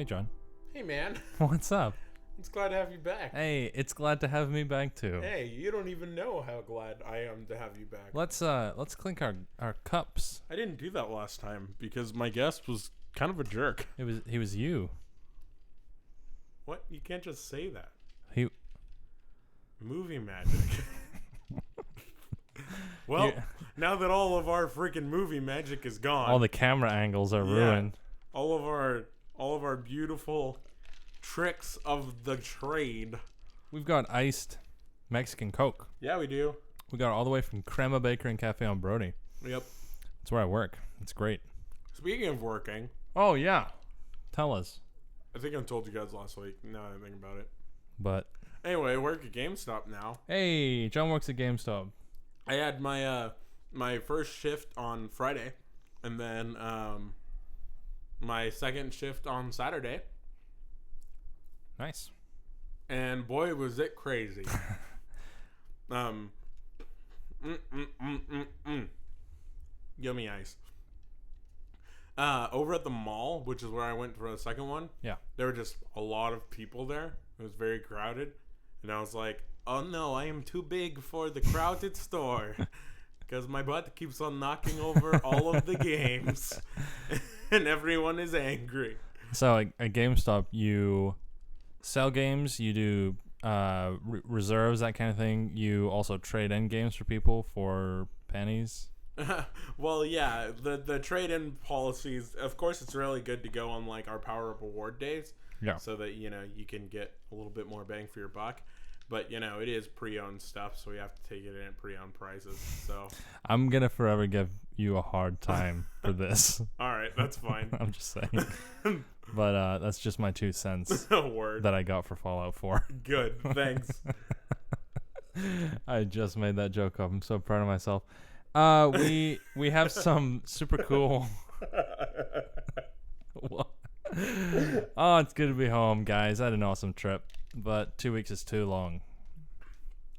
Hey, John. Hey, man. What's up? It's glad to have you back. Hey, it's glad to have me back too. Hey, you don't even know how glad I am to have you back. Let's clink our cups. I didn't do that last time because my guest was kind of a jerk. He was you. What? You can't just say that. He Movie magic. Well, now that all of our freaking movie magic is gone, all the camera angles are ruined. all of our beautiful tricks of the trade. We've got iced Mexican Coke. Yeah, we do. We got it all the way from Crema Bakery and Cafe on Brody. Yep. That's where I work. It's great. Speaking of working, Oh yeah, tell us. I think I told you guys last week. Now that I think about it. But Anyway, I work at GameStop now. hey, John works at GameStop. I had my my first shift on Friday, and then my second shift on Saturday. Nice. And boy, was it crazy. Yummy ice. Over at the mall, which is where I went for the second one. Yeah. There were just a lot of people there. It was very crowded, and I was like, "Oh no, I am too big for the crowded store." Because my butt keeps on knocking over all of the games, and everyone is angry. So at GameStop, you sell games, you do reserves, that kind of thing. You also trade in games for people for pennies. Well, yeah, the trade-in policies, of course, it's really good to go on like our Power Up Award days. Yeah. So that, you can get a little bit more bang for your buck. But, it is pre-owned stuff, so we have to take it in at pre-owned prices. So I'm going to forever give you a hard time for this. all right, that's fine. I'm just saying. But that's just my 2 cents Word. that I got for Fallout 4. Good, thanks. I just made that joke up. I'm so proud of myself. We have some super cool. Oh, it's good to be home, guys. I had an awesome trip, but 2 weeks is too long.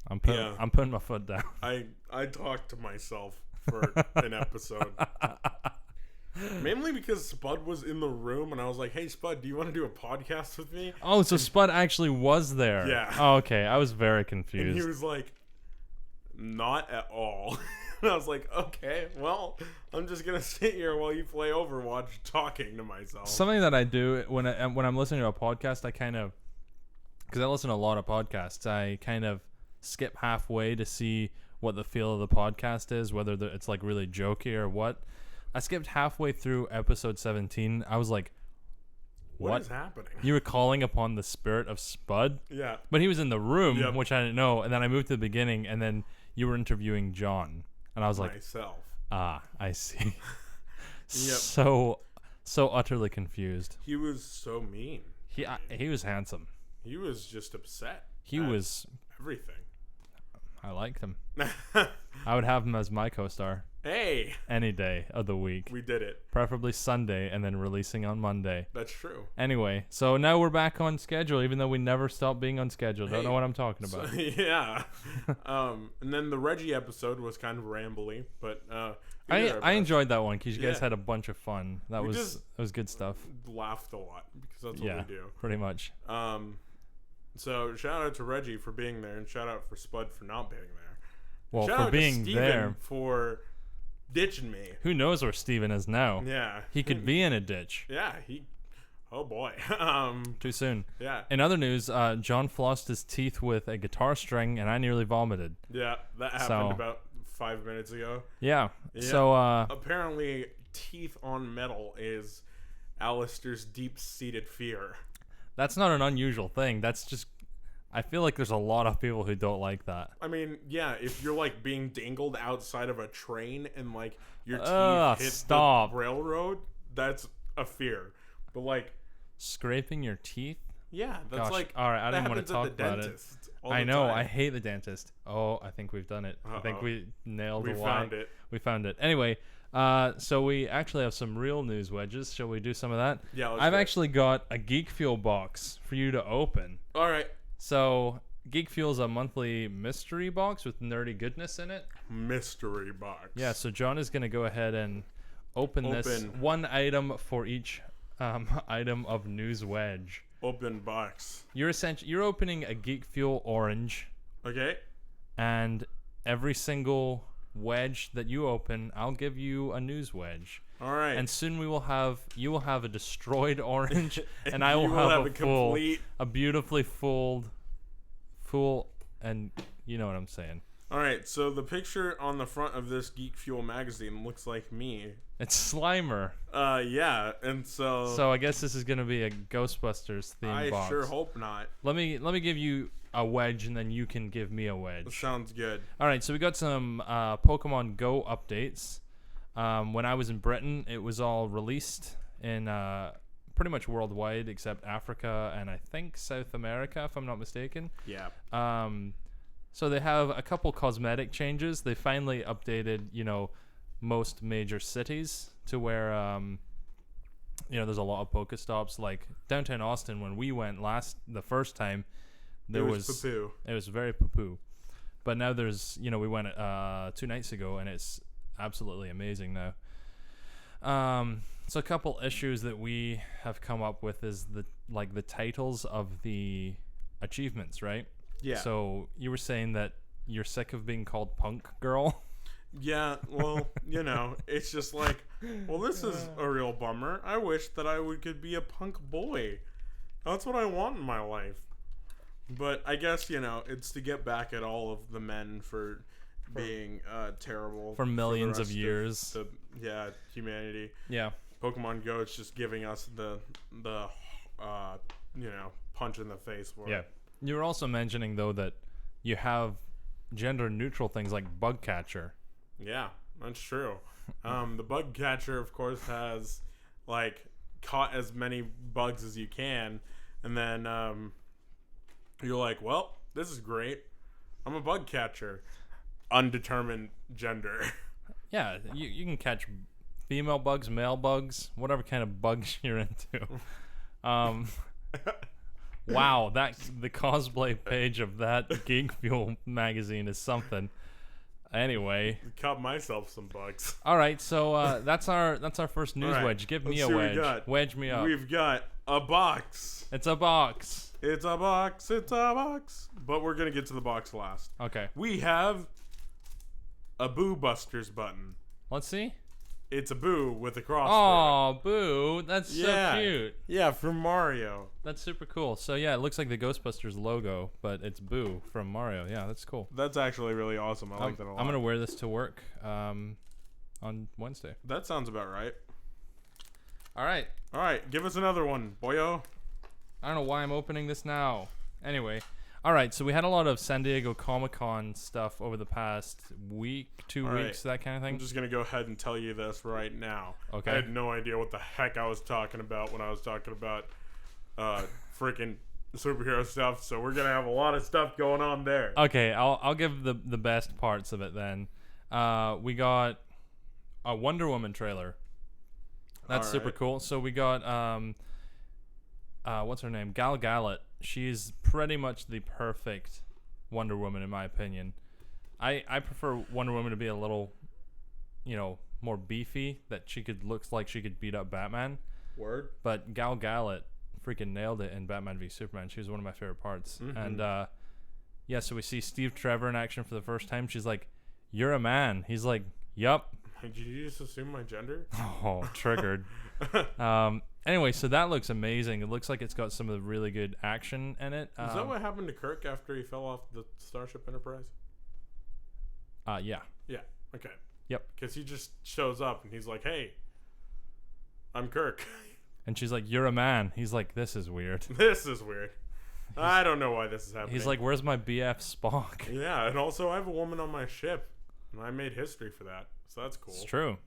I'm putting my foot down. I talked to myself for an episode. Mainly because Spud was in the room, and I was like, "Hey, Spud, do you want to do a podcast with me?" Oh, so Spud actually was there. Yeah. Oh, okay. I was very And confused. he was like, "Not at all." And I was like, "Okay, well, I'm just gonna sit here while you play Overwatch, talking to myself." Something that I do when I'm listening to a podcast, I kind of, because I listen to a lot of podcasts, I kind of skip halfway to see what the feel of the podcast is, whether it's like really jokey or what. I skipped halfway through episode 17. I was like, What is happening? You were calling upon the spirit of Spud? Yeah. But he was in the room, Yep. which I didn't know. And then I moved to the beginning, and then you were interviewing John. And I was like, Myself. I see. Yep. So utterly confused. He was so mean. He was handsome. He was just upset. He was. Everything. I liked him. I would have him as my co-star Hey, any day of the week. we did it. Preferably Sunday and then releasing on Monday. That's true. Anyway, so now we're back on schedule, even though we never stopped being on schedule. Don't Hey, know what I'm talking So, about. yeah. And then the Reggie episode was kind of rambly, but I enjoyed that one because you guys Yeah. had a bunch of fun. That We was just good stuff. laughed a lot because that's Yeah, what we do. pretty much. So shout out to Reggie for being there, and shout out for Spud for not being there. Well, shout for out being to Steven there, for ditching me. who knows where Steven is now? Yeah. He could be in a ditch. Yeah, oh boy. Too soon. Yeah. In other news, John flossed his teeth with a guitar string, and I nearly vomited. Yeah, that happened So- about 5 minutes ago. Yeah. Yeah. So, Apparently, teeth on metal is Alistair's deep-seated fear. that's not an unusual thing. That's just, I feel like there's a lot of people who don't like that. I mean, yeah, if you're like being dangled outside of a train and like your Ugh, teeth hit stop. the railroad, that's a fear. But like, Scraping your teeth? yeah, that's Gosh, like all right, I that didn't want to happens talk at the about it. dentist all I the know, time. I hate the dentist. Oh, I think we've done it. I think Uh-oh. we nailed We the found why. it. We found it. Anyway, so we actually have some real news, Wedges. Shall we do some of that? Yeah, let's I've do it. actually got a Geek Fuel box for you to open. All right, So Geek Fuel's a monthly mystery box with nerdy goodness in it. mystery box. Yeah, so John is going to go ahead and open this Open. one item for each item of news wedge. Open box. You're opening a Geek Fuel orange, Okay. and every single wedge that you open, I'll give you a news wedge. All right. And soon you will have a destroyed orange, and I will you have a complete, a beautifully full, and you know what I'm saying. All right. So the picture on the front of this Geek Fuel magazine looks like me. It's Slimer. Yeah, and So I guess this is gonna be a Ghostbusters themed box. I sure hope not. Let me give you a wedge, and then you can give me a wedge. Sounds good. All right, so we got some Pokemon Go updates. When I was in Britain, it was all released in pretty much worldwide except Africa and I think South America, if I'm not mistaken. Yeah. So they have a couple cosmetic changes. They finally updated, most major cities to where, there's a lot of Pokestops. Like downtown Austin, when we went the first time, it was very poo-poo. But now there's, we went 2 nights ago, and it's absolutely amazing now. So a couple issues that we have come up with is the titles of the achievements, right? Yeah. So you were saying that you're sick of being called Punk Girl. Yeah, well, it's just like, well, this is a real bummer. I wish that could be a punk boy. That's what I want in my life. But I guess, it's to get back at all of the men for being terrible. For millions of years. Humanity. Yeah. Pokemon Go is just giving us the punch in the face for it. You were also mentioning, though, that you have gender-neutral things like Bug Catcher. Yeah, that's true. The Bug Catcher, of course, has, caught as many bugs as you can, and then you're like, well, this is great. I'm a Bug Catcher. Undetermined gender. Yeah, you can catch female bugs, male bugs, whatever kind of bugs you're into. Wow, the cosplay page of that Geek Fuel magazine is something. Anyway, caught myself some bugs. All right, so that's our first news wedge. Give me a wedge. Wedge me up. We've got a box. It's a box. It's a box. It's a box. But we're gonna get to the box last. Okay. We have a Boo Busters button. Let's see. It's a Boo with a cross. Oh, Boo! That's so cute. Yeah, from Mario. That's super cool. So yeah, it looks like the Ghostbusters logo, but it's Boo from Mario. Yeah, that's cool. That's actually really awesome. I like that a lot. I'm gonna wear this to work on Wednesday. That sounds about right. All right. Give us another one, boyo. I don't know why I'm opening this now. Anyway. All right, so we had a lot of San Diego Comic-Con stuff over the past week, 2 weeks, that kind of thing. I'm just going to go ahead and tell you this right now. Okay. I had no idea what the heck I was talking about when I was talking about freaking superhero stuff, so we're going to have a lot of stuff going on there. Okay, I'll give the best parts of it then. We got a Wonder Woman trailer. That's super cool. So we got, what's her name? Gal Gadot. She's pretty much the perfect Wonder Woman in my opinion. I prefer Wonder Woman to be a little, more beefy, that looks like she could beat up Batman. Word. But Gal Gadot freaking nailed it in Batman v Superman. She was one of my favorite parts. Mm-hmm. And so we see Steve Trevor in action for the first time. She's like, "You're a man." He's like, "Yup." Did you just assume my gender? Oh, triggered. Anyway, so that looks amazing. It looks like it's got some of the really good action in it. Is that what happened to Kirk after he fell off the Starship Enterprise? Yeah. Yeah, okay. Yep. Because he just shows up and he's like, "Hey, I'm Kirk." And she's like, "You're a man." He's like, "This is weird." This is weird. I don't know why this is happening. He's like, "Where's my BF Spock?" Yeah, and also I have a woman on my ship, and I made history for that, so that's cool. It's true.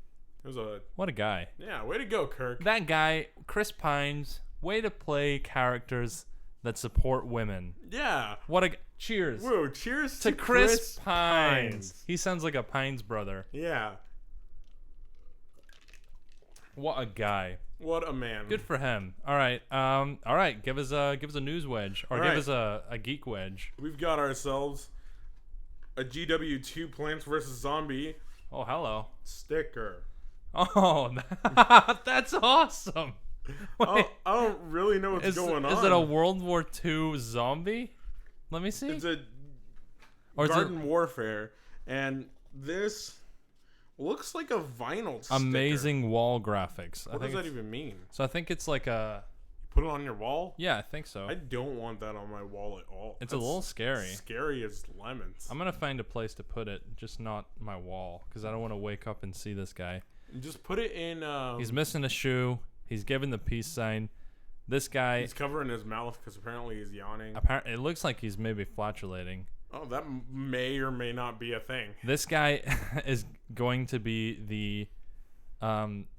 What a guy. Yeah, way to go, Kirk. That guy, Chris Pines, way to play characters that support women. Yeah. Cheers. Whoa, cheers to Chris Pines. He sounds like a Pines brother. Yeah. What a guy. What a man. Good for him. All right. Give us a news wedge, or give us a geek wedge. We've got ourselves a GW2 Plants vs. Zombie. Oh, hello. Sticker. Oh, that's awesome. Wait, I don't really know what's going on. Is it a World War II zombie? Let me see. It's a Or is garden warfare, and this looks like a vinyl sticker. amazing wall graphics. What does that even mean? So I think it's like a... Put it on your wall? Yeah, I think so. I don't want that on my wall at all. It's a little scary. Scary as lemons. I'm going to find a place to put it, just not my wall, because I don't want to wake up and see this guy. Just put it in... He's missing a shoe. He's giving the peace sign. This guy... He's covering his mouth because apparently he's yawning. It looks like he's maybe flatulating. Oh, that may or may not be a thing. This guy is going to be the...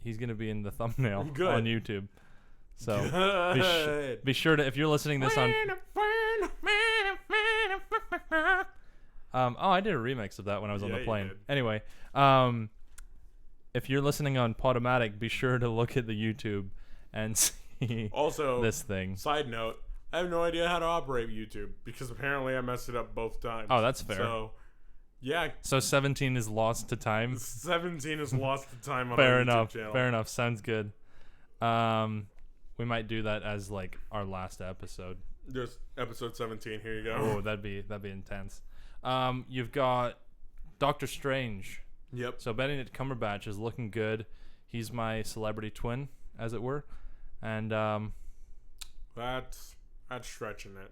he's going to be in the thumbnail on YouTube. So be sure to, if you're listening this on... I did a remix of that when I was on the plane. Anyway, if you're listening on Podomatic, be sure to look at the YouTube and see also this thing. Side note, I have no idea how to operate YouTube because apparently I messed it up both times. Oh, that's fair. So, yeah. So 17 is lost to time. 17 is lost to time on Fair our enough. YouTube channel. Fair enough. Sounds good. We might do that as like our last episode. Just episode 17. Here you go. Oh, that'd be intense. You've got Doctor Strange. Yep. So Benedict Cumberbatch is looking good. He's my celebrity twin, as it were, and that's stretching it.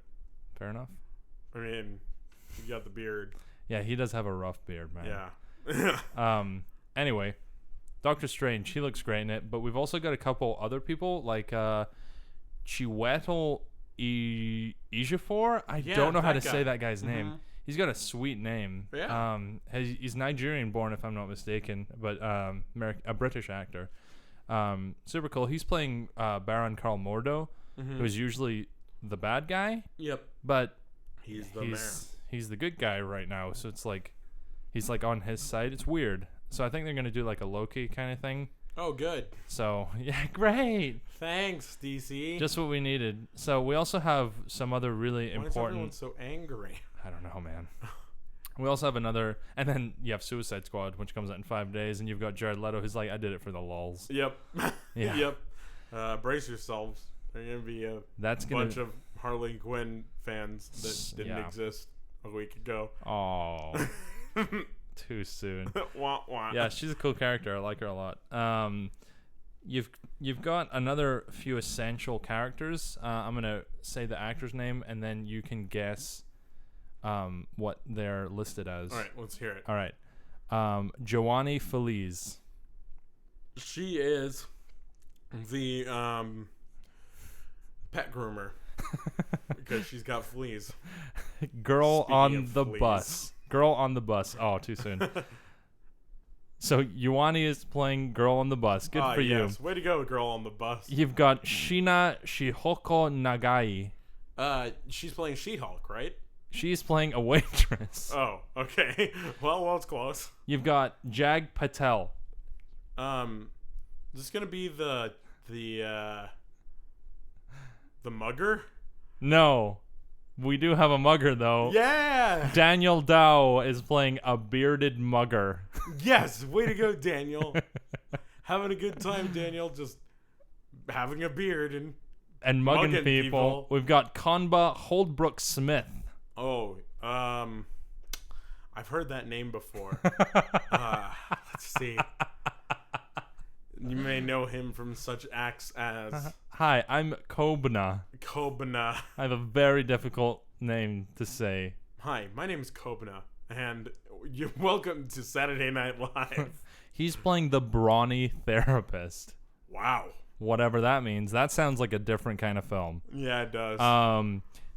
Fair enough. I mean, you got the beard. Yeah, he does have a rough beard, man. Yeah. Anyway, Doctor Strange, he looks great in it, but we've also got a couple other people like Chiwetel Ejiofor. I don't know how to say that guy's name. He's got a sweet name. Yeah. He's Nigerian born, if I'm not mistaken, but a British actor. Super cool. He's playing Baron Karl Mordo, who's usually the bad guy. Yep. But he's the man. He's the good guy right now, so it's like he's like on his side. It's weird. So I think they're gonna do like a Loki kind of thing. Oh, good. So yeah, great. Thanks, DC. Just what we needed. So we also have some other really important. Why is everyone so angry? I don't know, man. We also have another, and then you have Suicide Squad, which comes out in 5 days, and you've got Jared Leto, who's like, I did it for the lulz. Yep. Yeah. Yep. Brace yourselves. There's gonna be a bunch of Harley Quinn fans that didn't exist a week ago. Oh. Too soon. Wah, wah. Yeah, she's a cool character. I like her a lot. You've got another few essential characters. I'm gonna say the actor's name, and then you can guess what they're listed as. All right, let's hear it. All right. Joanie Feliz. She is the pet groomer because she's got fleas. Girl Speaking on of the fleas. bus. Girl on the bus. Oh, too soon. So Joanie is playing Girl on the Bus. Good for you. Yes. Way to go, Girl on the Bus. You've got Shina Shihoko Nagai. She's playing She-Hulk, right? She's playing a waitress. Oh, okay. Well, it's close. You've got Jag Patel. Is this gonna be the mugger? No. We do have a mugger, though. Yeah! Daniel Dow is playing a bearded mugger. Yes! Way to go, Daniel. Having a good time, Daniel. Just having a beard and mugging people. We've got Conba Holdbrook Smith. Oh, I've heard that name before. Let's see. You may know him from such acts as... Hi, I'm Kobna. Kobna. I have a very difficult name to say. Hi, my name is Kobna, and you're welcome to Saturday Night Live. He's playing the brawny therapist. Wow. Whatever that means. That sounds like a different kind of film. Yeah, it does.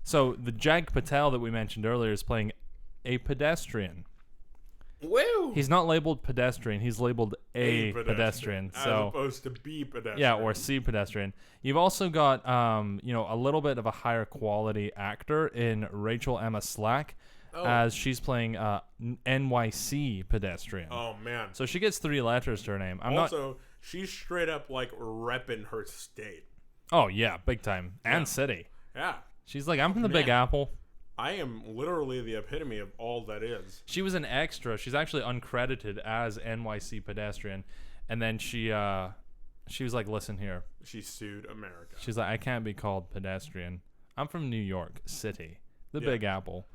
So the Jag Patel that we mentioned earlier is playing a pedestrian. Woo! He's not labeled pedestrian. He's labeled a pedestrian. As So opposed to B pedestrian. yeah, or C pedestrian. You've also got a little bit of a higher quality actor in Rachel Emma Slack, as she's playing NYC pedestrian. Oh man. So she gets 3 letters to her name. She's straight up like repping her state. Oh yeah, big time. And city. Yeah. She's like, I'm from the Big Apple. I am literally the epitome of all that is. She was an extra. She's actually uncredited as NYC pedestrian, and then she She was like, listen here. She sued America. She's like, I can't be called pedestrian. I'm from New York City, the Yeah. Big Apple.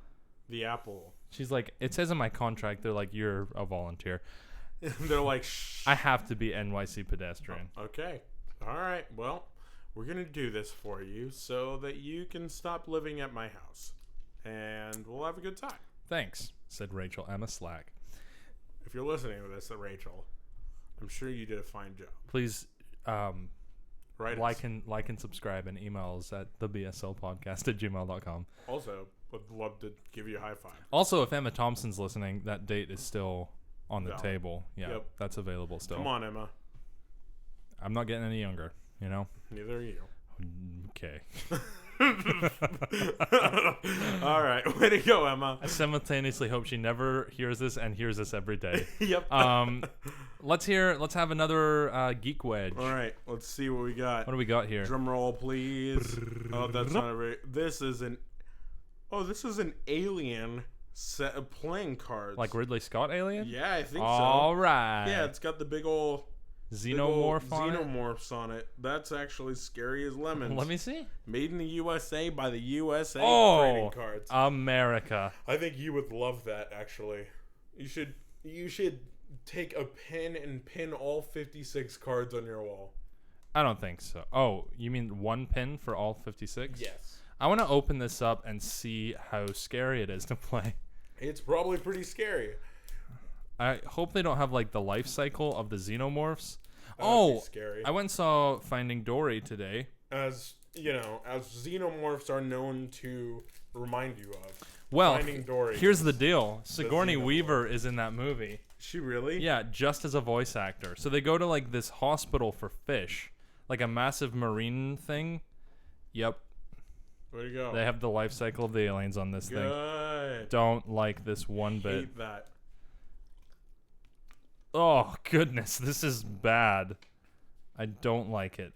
The Apple. She's like, it says in my contract, they're like, you're a volunteer. They're like, shh. I have to be NYC pedestrian. Okay. All right. Well, we're going to do this for you so that you can stop living at my house. And we'll have a good time. Thanks, said Rachel Emma Slack. If you're listening to this, Rachel, I'm sure you did a fine job. Please Right. like and subscribe and email us at thebslpodcast@gmail.com. Also, would love to give you a high five. Also, if Emma Thompson's listening, that date is still on the Valid. table. Yeah, Yep. that's available still. Come on, Emma. I'm not getting any younger, you know? Neither are you. Okay. All right. Way to go, Emma. I simultaneously hope she never hears this and hears this every day. Yep. Let's have another Geek Wedge. All right. Let's see what we got. What do we got here? Drum roll, please. Oh, that's not very. This is an alien set of playing cards. Like Ridley Scott Alien? Yeah, I think All so. right. Yeah, it's got the big ol' Xenomorph on it? xenomorphs on it. That's actually scary as lemons. Let me see. Made in the USA by the USA Oh, trading cards. America. I think you would love that. Actually, you should take a pen and pin all 56 cards on your wall. I don't think so. Oh, you mean one pin for all 56? Yes. I want to open this up and see how scary it is to play. It's probably pretty scary. I hope they don't have like the life cycle of the xenomorphs. That would be Oh, scary. I went and saw Finding Dory today. As you know, as xenomorphs are known to remind you of. Well, Finding Dory. here's the deal. Sigourney xenomorph. Weaver is in that movie. She really? Yeah, just as a voice actor. So they go to like this hospital for fish, like a massive marine thing. Yep, Way to go. they have the life cycle of the aliens on this thing. Good. Don't like this one bit. Hate that. Oh, goodness, this is bad. I don't like it.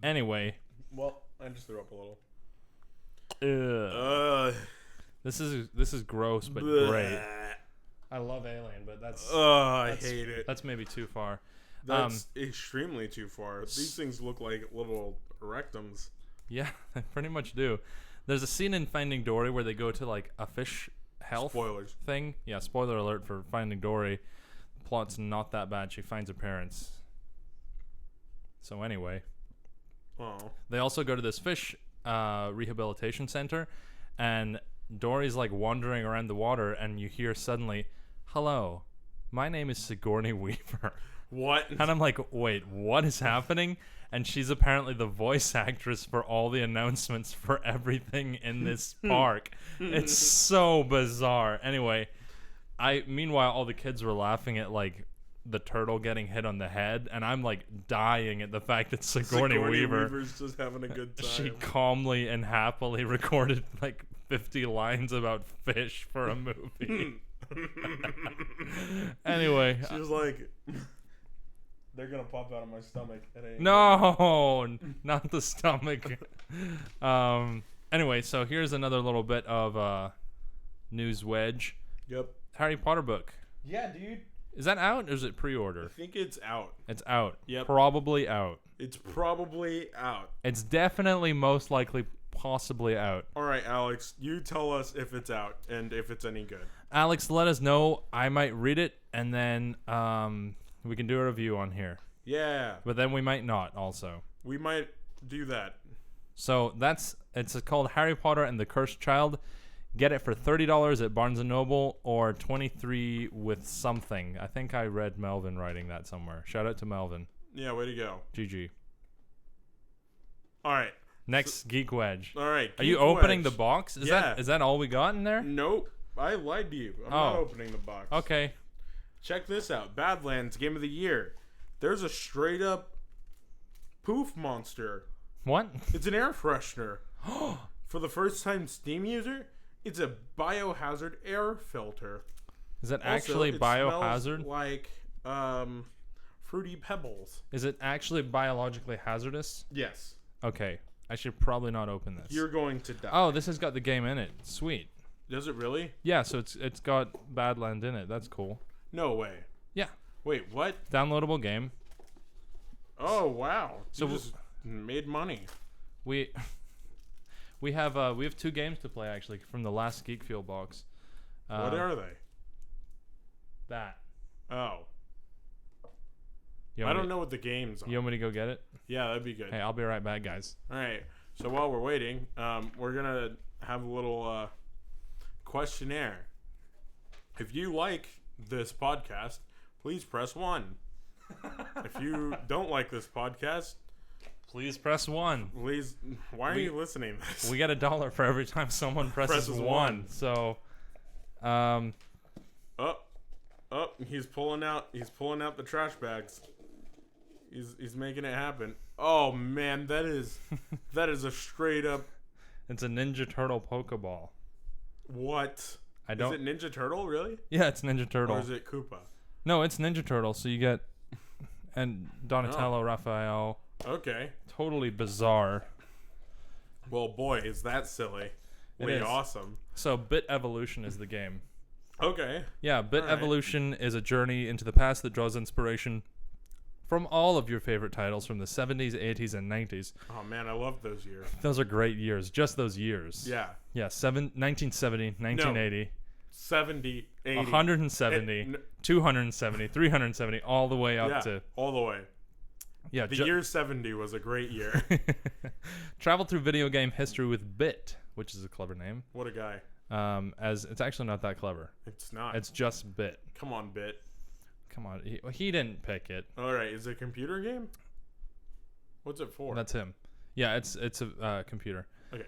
Anyway, Well, I just threw up a little. ugh. This is gross but great. I love Alien, but that's I hate it. that's maybe too far. That's extremely too far. These things look like little rectums. Yeah, they pretty much do. There's a scene in Finding Dory where they go to like a fish health Spoilers. thing. Yeah, spoiler alert for Finding Dory. Plot's not that bad. She finds her parents. So anyway, Oh. they also go to this fish rehabilitation center, and Dory's like wandering around the water, and you hear suddenly, "Hello, my name is Sigourney Weaver." What? And I'm like, wait, what is happening? And she's apparently the voice actress for all the announcements for everything in this park. It's so bizarre. Anyway, meanwhile all the kids were laughing at like the turtle getting hit on the head, and I'm like dying at the fact that Sigourney Weaver, Weaver's just having a good time. she calmly and happily recorded like 50 lines about fish for a movie. Anyway, She was like, they're gonna pop out of my stomach. It ain't no, not the stomach. Anyway, so here's another little bit of news wedge. Yep. Harry Potter book. Yeah, dude. Is that out or is it I pre-order? think it's out. It's out. Yep. Probably out. It's probably out. It's definitely most likely possibly out. All right, Alex, you tell us if it's out and if it's any good. Alex, let us know. I might read it and then we can do a review on here. Yeah, But then we might not also. we might do that. So it's called Harry Potter and the Cursed Child. Get it for $30 at Barnes & Noble or $23 with something. I think I read Melvin writing that somewhere. Shout out to Melvin. Yeah, way to go. GG. All right. Next Geek Wedge. All right. Are you Geek opening Wedge. the box? Is Yeah. that all we got in there? Nope. I lied to you. I'm not Oh. opening the box. Okay. Check this out. Badlands Game of the Year. There's a straight up poof monster. What? It's an air freshener. For the first time Steam user, it's a biohazard air filter. Is it Also, actually it biohazard? smells like fruity pebbles. Is it actually biologically hazardous? Yes. Okay. I should probably not open this. You're going to die. Oh, this has got the game in it. Sweet. Does it really? Yeah, so it's got Badland in it. That's cool. No way. Yeah. Wait, what? Downloadable game. Oh wow! So you just made money. We have 2 games to play actually from the last Geek Fuel box. What are they? That. Oh. I don't know what the games are. You want me to go get it? Yeah, that'd be good. Hey, I'll be right back, guys. All right. So while we're waiting, we're gonna have a little questionnaire. If you like this podcast, please press 1. If you don't like this podcast, please press 1. Please. Why are you listening to this? We get $1 for every time someone presses 1. So, Oh, he's pulling out the trash bags. He's making it happen. Oh man, that is a straight up. It's a Ninja Turtle Pokeball. What? Is it Ninja Turtle, really? Yeah, it's Ninja Turtle. Or is it Koopa? No, it's Ninja Turtle. So you get and Donatello, Raphael. Okay. Totally bizarre. Well, boy, is that silly. Way awesome. So Bit Evolution is the game. Okay. Yeah, Bit Evolution is a journey into the past that draws inspiration from all of your favorite titles from the 70s, 80s, and 90s. Oh, man, I love those years. Those are great years. Just those years. Yeah. Yeah, 1970, 1980. No, 70, 80. 170, 270, 370, all the way up to... all the way. Yeah, the year 70 was a great year. Travel through video game history with Bit, which is a clever name. What a guy. As it's actually not that clever. It's not. It's just Bit. Come on, Bit. Come on. He didn't pick it. All right. Is it a computer game? What's it for? That's him. Yeah, it's a computer. Okay.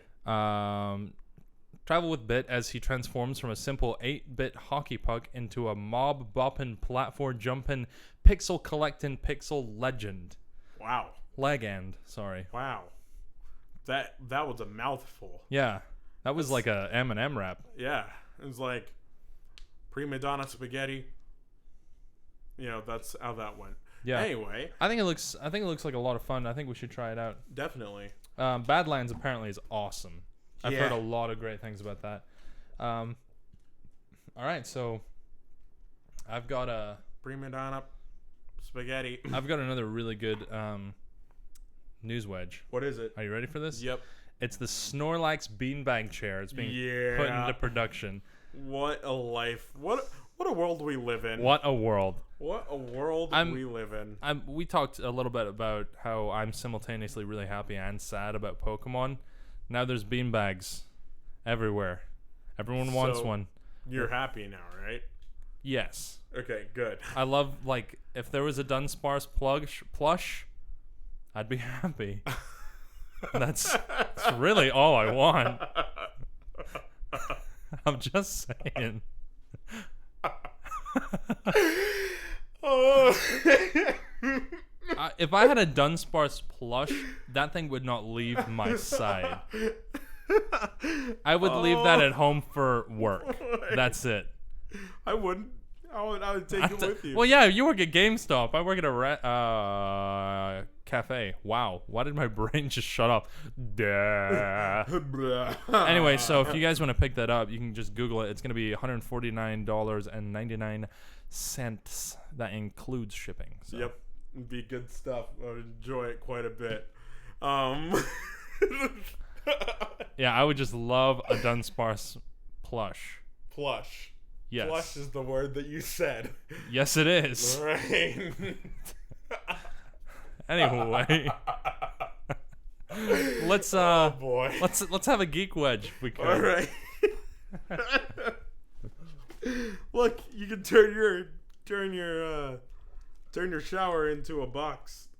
Travel with Bit as he transforms from a simple 8-bit hockey puck into a mob bopping, platform jumping, pixel collecting, pixel legend. Wow. Legend. Sorry. Wow. That was a mouthful. Yeah. That was like a M&M rap. Yeah. It was like prima donna spaghetti. You know, that's how that went. Yeah. Anyway, I think it looks like a lot of fun. I think we should try it out. Definitely. Badlands apparently is awesome. I've Yeah. heard a lot of great things about that. All right, so I've got prima donna spaghetti. I've got another really good news wedge. What is it? Are you ready for this? Yep. It's the Snorlax beanbag chair. It's being put into production. What a life. What a world we live in. What a world. What a world we live in. We talked a little bit about how I'm simultaneously really happy and sad about Pokemon. Now there's beanbags everywhere. Everyone wants one. You're happy now, right? Yes. Okay, good. I love, like, if there was a Dunsparce plush, I'd be happy. That's really all I want. I'm just saying. If I had a Dunsparce plush, that thing would not leave my side. I would leave that at home for work. That's it. I wouldn't. I would take it with you. Well, yeah, you work at GameStop. I work at a cafe. Wow. Why did my brain just shut off? Anyway, so if you guys want to pick that up, you can just Google it. It's going to be $149.99. That includes shipping. So. Yep. It'd be good stuff. I would enjoy it quite a bit. Yeah, I would just love a Dunsparce plush. Plush. Yes. Plush is the word that you said. Yes, it is. Right. Anyway, let's let's have a geek wedge if we could. All right. Look, you can turn your shower into a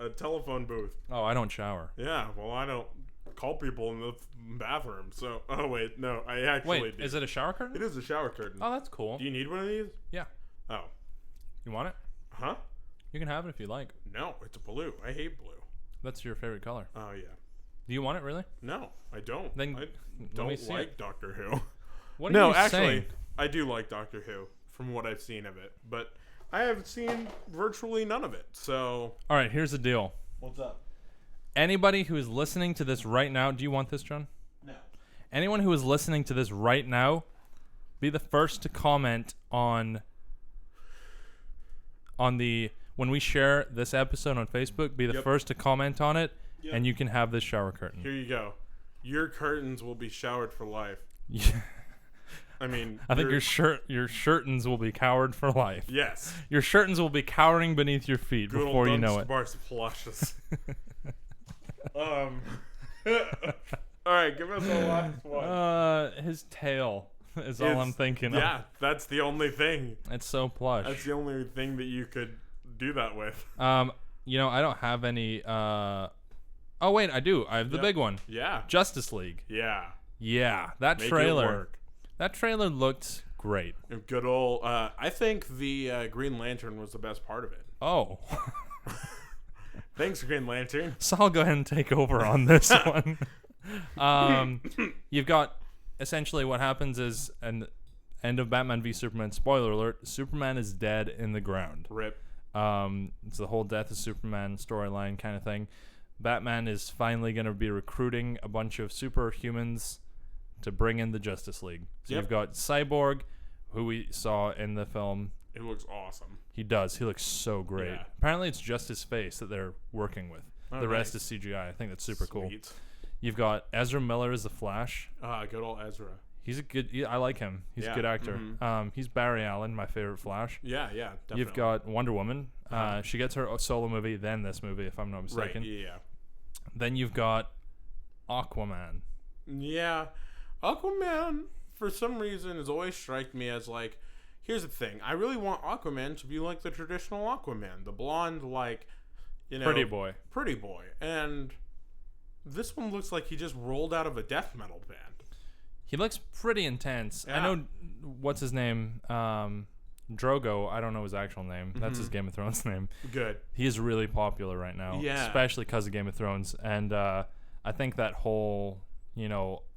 telephone booth. Oh, I don't shower. Yeah, well, I don't call people in the bathroom. So, oh wait, no, I actually do. Is it a shower curtain? It is a shower curtain. Oh, that's cool. Do you need one of these? Yeah. Oh. You want it? Huh? You can have it if you like. No, it's blue. I hate blue. That's your favorite color. Oh yeah. Do you want it really? No, I don't. Then I don't like Doctor Who. What are you saying? Actually, I do like Doctor Who from what I've seen of it, but I have seen virtually none of it. So. All right, here's the deal. What's up? Anybody who is listening to this right now, do you want this, John? No. Anyone who is listening to this right now, be the first to comment on the when we share this episode on Facebook, be the first to comment on it, and you can have this shower curtain. Here you go. Your curtains will be showered for life. Yeah. I mean, I think your shirtins will be cowered for life. Yes. Your shirtins will be cowering beneath your feet Good before you know it. Sparse plushes. All right, give us the last one. His tail is all I'm thinking of. Yeah, that's the only thing. It's so plush. That's the only thing that you could do that with. I don't have any. Oh wait, I do. I have the big one. Yeah. Justice League. Yeah. Yeah, that Make trailer. it work. That trailer looked great. Good old. I think the Green Lantern was the best part of it. Oh. Thanks, Green Lantern. So I'll go ahead and take over on this one. You've got essentially what happens is an end of Batman v Superman. Spoiler alert: Superman is dead in the ground. Rip. It's the whole death of Superman storyline kind of thing. Batman is finally going to be recruiting a bunch of superhumans to bring in the Justice League. So you've got Cyborg, who we saw in the film. It looks awesome. He does. He looks so great. Yeah. Apparently, it's just his face that they're working with. The rest is CGI. I think that's super cool. You've got Ezra Miller as the Flash. Good old Ezra. He's a good. I like him. He's a good actor. Mm-hmm. He's Barry Allen, my favorite Flash. Yeah, definitely. You've got Wonder Woman. She gets her solo movie, then this movie, if I'm not mistaken. Right. Yeah. Then you've got Aquaman. Yeah. Aquaman, for some reason, has always struck me as like, here's the thing. I really want Aquaman to be like the traditional Aquaman. The blonde, like, Pretty boy. Pretty boy. And this one looks like he just rolled out of a death metal band. He looks pretty intense. Yeah. I know, what's his name? Drogo. I don't know his actual name. That's his Game of Thrones name. Good. He is really popular right now. Yeah. Especially because of Game of Thrones. And I think that whole,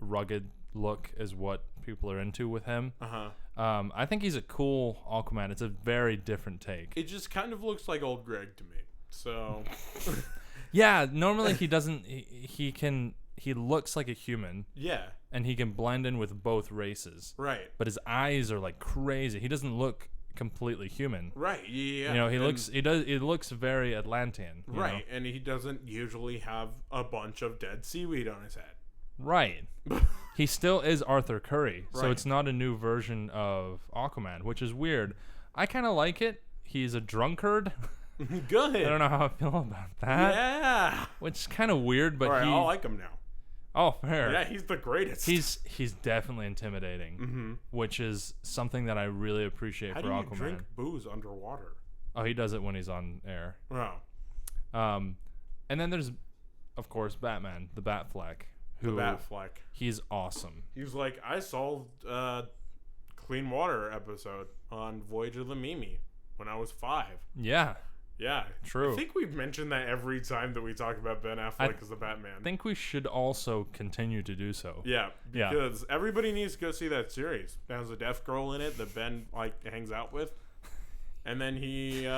rugged look is what people are into with him. I think he's a cool Aquaman. It's a very different take. It just kind of looks like old Greg to me. So. Yeah, normally he doesn't. He looks like a human. Yeah. And he can blend in with both races. Right. But his eyes are like crazy. He doesn't look completely human. Right. Yeah. He looks very Atlantean. Right. And he doesn't usually have a bunch of dead seaweed on his head. Right. He still is Arthur Curry. Right. So it's not a new version of Aquaman, which is weird. I kind of like it. He's a drunkard. Good. I don't know how I feel about that. Yeah. Which is kind of weird, but all right, I like him now. Oh, fair. Yeah, he's the greatest. He's definitely intimidating, which is something that I really appreciate for Aquaman. How do you drink booze underwater? Oh, he does it when he's on air. Oh. And then there's, of course, Batman, the Batfleck. The Batfleck. He's awesome. He's like, I solved Clean Water episode on Voyage of the Mimi when I was 5. Yeah. Yeah, true. I think we've mentioned that every time that we talk about Ben Affleck as the Batman. I think we should also continue to do so. Yeah, because everybody needs to go see that series. It has a deaf girl in it that Ben hangs out with, and then he,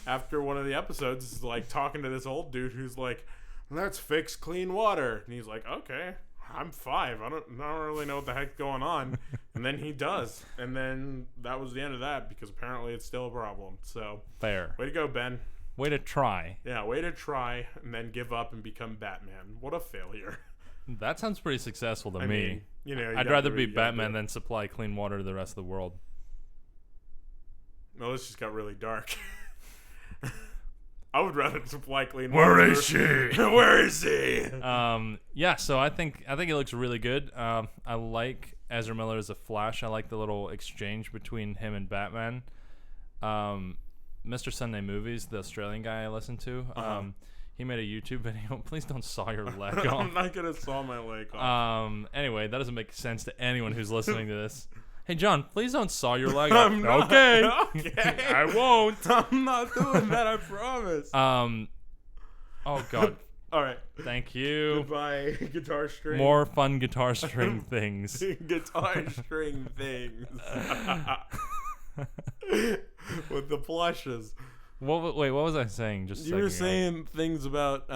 after one of the episodes, is like talking to this old dude who's like, "Let's fix clean water," and he's like, "Okay, I'm 5. I don't really know what the heck's going on," and then he does, and then that was the end of that because apparently it's still a problem. So fair. Way to go, Ben. Way to try. Yeah, way to try and then give up and become Batman. What a failure. That sounds pretty successful to me. Mean, I'd rather be Batman than supply clean water to the rest of the world. No, this just got really dark. I would rather supply clean water. Where is she? Where is he? Yeah, so I think it looks really good. I like Ezra Miller as a Flash. I like the little exchange between him and Batman. Mr. Sunday Movies, the Australian guy I listen to, he made a YouTube video. Please don't saw your leg off. I'm not gonna saw my leg off. Anyway, that doesn't make sense to anyone w's listening to this. Hey, John, please don't saw your leg off. I'm not. Okay. Okay. I won't. I'm not doing that, I promise. Oh, God. All right. Thank you. Goodbye, guitar string. More fun guitar string things. Guitar string things. With the plushes. Wait, what was I saying? You were saying things about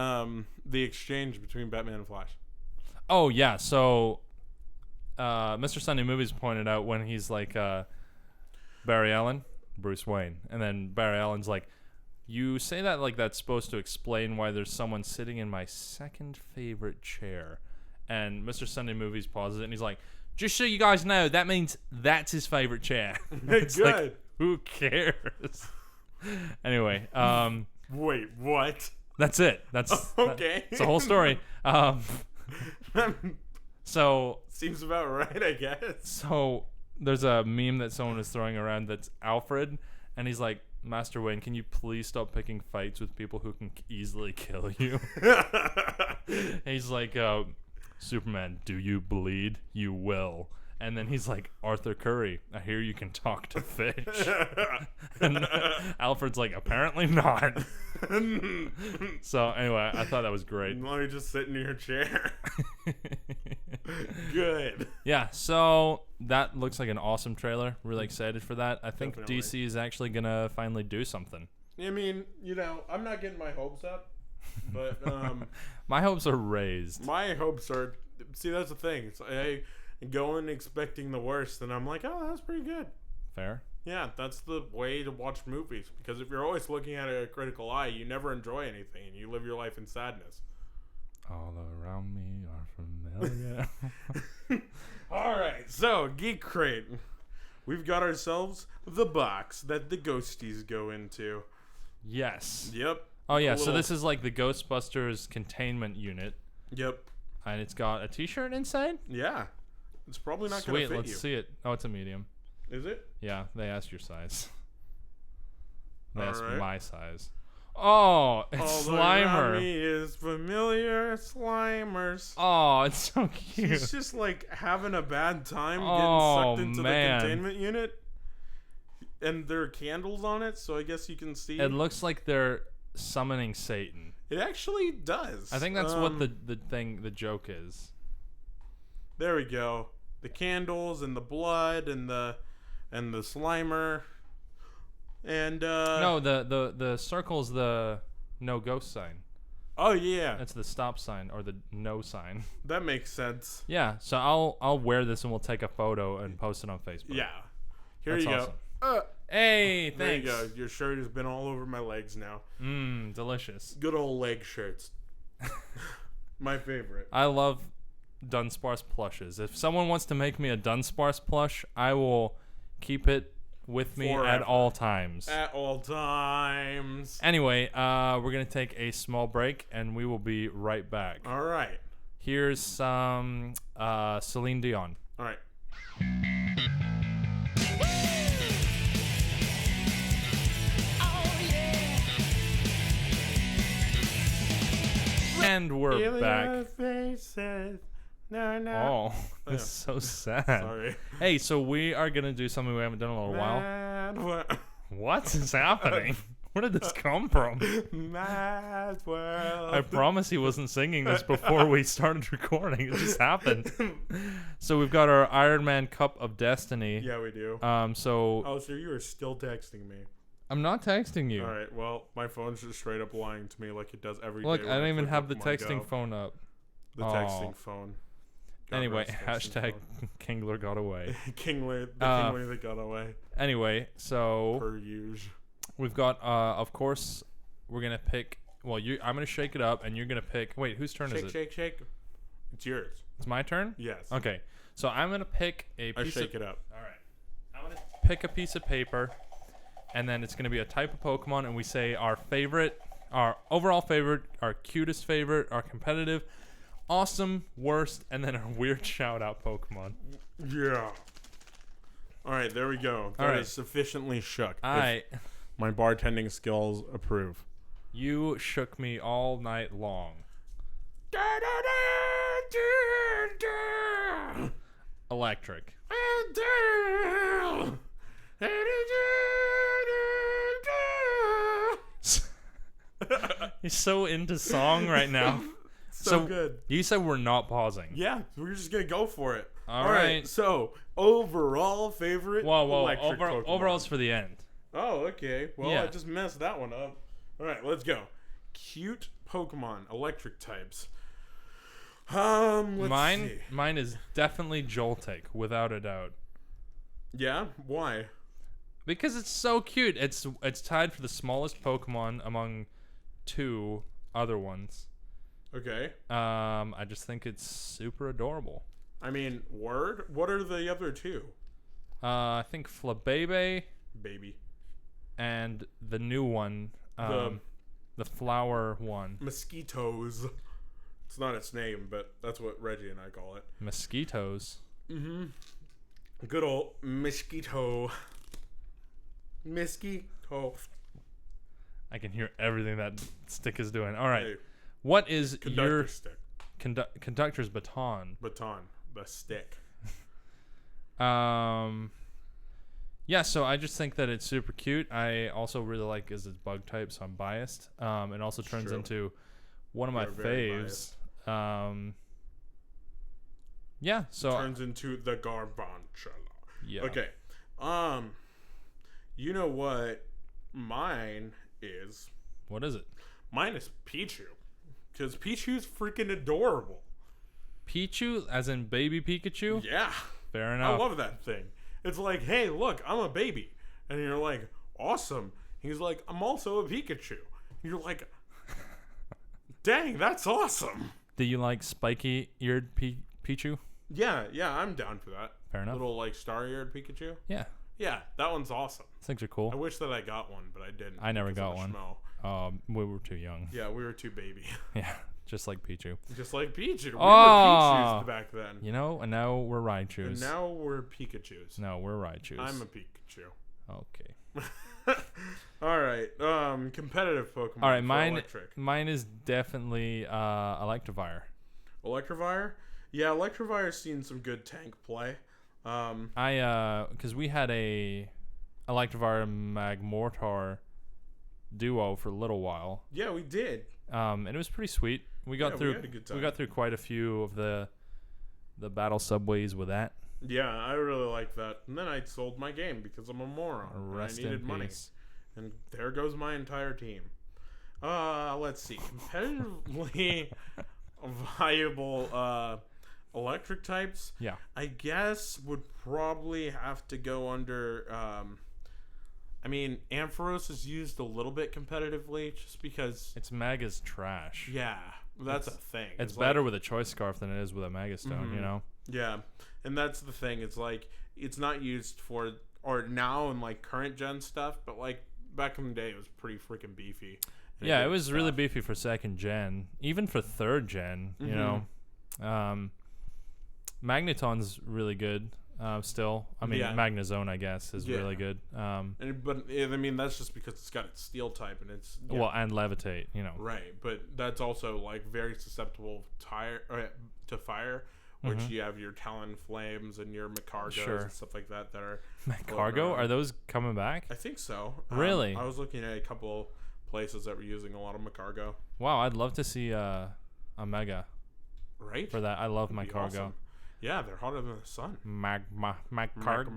the exchange between Batman and Flash. Oh, yeah. So... Mr. Sunday Movies pointed out when he's like Barry Allen, Bruce Wayne, and then Barry Allen's like, You say that like that's supposed to explain why there's someone sitting in my second favorite chair. And Mr. Sunday Movies pauses it and he's like, just so you guys know, that means that's his favorite chair. It's Good. like, who cares? Anyway, Wait, what? that's it. That's Okay. That's the whole story. So Seems about right, I guess. So there's a meme that someone is throwing around that's Alfred, and he's like, Master Wayne, can you please stop picking fights with people who can easily kill you? And he's like, Superman, do you bleed? You will. And then he's like, Arthur Curry, I hear you can talk to fish. And Alfred's like, apparently not. So anyway, I thought that was great. Let me just sit in your chair. Good. Yeah, so that looks like an awesome trailer. Really excited for that. I think Definitely. DC is actually going to finally do something. I mean, I'm not getting my hopes up, but My hopes are raised. my hopes are. See, that's the thing. It's, I go in expecting the worst, and I'm like, oh, that's pretty good. Fair. Yeah, that's the way to watch movies. Because if you're always looking at a critical eye, you never enjoy anything, and you live your life in sadness. All around me are familiar. All right, so Geek Crate. We've got ourselves the box that the ghosties go into. Yes. Yep. Oh, yeah, so little- this is like the Ghostbusters containment unit, Yep. and it's got a t-shirt inside? Yeah. It's probably not going to Sweet, fit let's you. see it. Oh, it's a medium. Is it? Yeah, they asked your size. They All asked right. my size. Oh, it's All around Slimer. me is familiar Slimers. Oh, it's so cute. He's just like having a bad time getting Oh, sucked into man. the containment unit. And there are candles on it, so I guess you can see. It looks like they're summoning Satan. It actually does. I think that's what the joke is. There we go. The candles and the blood and the Slimer. And No, the circle's the no ghost sign. oh yeah, That's the stop sign or the no sign. that makes sense. Yeah, so I'll wear this and we'll take a photo and post it on Facebook. Yeah. Here That's you awesome. go. Hey, There you thanks. go. Your shirt has been all over my legs now. Delicious. Good old leg shirts. My favorite. I love Dunsparce plushes. If someone wants to make me a Dunsparce plush, I will keep it with me at Forever. all times. At all times. Anyway, we're going to take a small break and we will be right back. All right. Here's some Celine Dion. All right. And we're Feel back. your faces. No, no. Oh, Yeah. that's so sad. Sorry. Hey, so we are going to do something we haven't done in a little while. Mad world. What is happening? Where did this come from? Mad world. I promise he wasn't singing this before we started recording. It just happened. So we've got our Iron Man Cup of Destiny. Yeah, we do. So Oh, so you are still texting me. I'm not texting you. All right. Well, my phone's just straight up lying to me like it does every day. Look, when I don't even click have the Pokemon texting Go. phone up. The Oh. texting phone. God Anyway, rest texting hashtag Kingler got away. phone. Kingler, the Uh, Kingler that got away. Anyway, so Per usual. we've got, of course, we're gonna pick. Well, I'm gonna shake it up, and you're gonna pick. Wait, whose turn is Shake, it? shake, shake. It's yours. It's my turn. Yes. Okay, so I'm gonna pick a I piece shake of. it up. All right, I'm gonna pick a piece of paper, and then it's gonna be a type of Pokemon, and we say our favorite, our overall favorite, our cutest favorite, our competitive, awesome, worst, and then our weird shout out Pokemon. Yeah. All right, there we go. That All right. is sufficiently shook. All right, My bartending skills approve. you shook me all night long. Electric. He's so into song right now. So good. You said we're not pausing. Yeah, we're just gonna go for it. All right. So overall favorite. Whoa. electric Pokemon. Overall's for the end. Oh, okay. Well, Yeah. I just messed that one up. All right, let's go. Cute Pokemon, electric types. Let's see. Mine is definitely Joltik, without a doubt. Yeah, why? Because it's so cute. It's tied for the smallest Pokemon among 2 other ones. Okay. I just think it's super adorable. I mean, word? What are the other 2? I think Flabebe Baby. and the new one, the flower one. Mosquitoes. It's not its name, but that's what Reggie and I call it. Mosquitoes. Mm-hmm. Good old mosquito. Mosquito. I can hear everything that stick is doing. All right. Hey, What is conductor your stick. conductor's baton? Baton. The stick. Yeah, so I just think that it's super cute. I also really like is its bug type, so I'm biased. It also turns True. into one of my You're very faves. Yeah, so Turns into the Garbanchola. yeah. Okay. You know what mine is? What is it? Mine is Pichu. Because Pichu's freaking adorable. Pichu, as in baby Pikachu? Yeah. Fair I enough. love that thing. It's like, hey, look, I'm a baby. And you're like, awesome. He's like, I'm also a Pikachu. And you're like, dang, that's awesome. Do you like spiky-eared Pichu? Yeah, I'm down for that. Fair enough. Little, like, star-eared Pikachu. Yeah, Yeah, that one's awesome. things are I cool. wish that I got one, but I didn't. I never because got I'm a one. schmo. We were too young. Yeah, we were too baby. Yeah, just like Pichu. Just like Pichu. We were Oh. Pichus back then. You know, and now we're And Raichus. now we're Pikachus. No, we're Raichus. I'm a Pikachu. Okay. All right. Competitive Pokemon. All right, for mine Electric. mine is definitely Electivire. Electivire. Yeah, Electivire's seen some good tank play. Because we had a Electivire Magmortar duo for a little while. Yeah, we did. And it was pretty sweet. We got Yeah, we through had a good we time. got through quite a few of the battle subways with that. Yeah, I really like that. And then I sold my game because I'm a moron. and Rest I needed in money. peace. And there goes my entire team. Let's see. Competitively viable electric types, Yeah. I guess would probably have to go under I mean, Ampharos is used a little bit competitively just because It's Maga's trash. yeah, that's a thing. It's like- better with a choice scarf than it is with a Megastone, you Mhm. know? Yeah, and that's the thing. It's like it's not used for or now in like current gen stuff, but like back in the day, it was pretty freaking beefy. and Yeah, did it was really stuff. beefy for 2nd gen. Even for 3rd gen, you know? Magneton's really good still. I mean, Yeah. Magnezone, I guess, is Yeah. really good. But I mean, that's just because it's got its steel type and it's yeah, Well, and Levitate, you know. right. But that's also like very susceptible to fire, which Mhm. you have your Talonflames and your Macargos Sure. and stuff like that are. Cargo? around. Are those coming back? I think so. Really? I was looking at a couple places that were using a lot of Macargo. Wow, I'd love to see a Mega Right? for that. I love my Be cargo. awesome. Yeah, they're hotter than the sun. Cargo.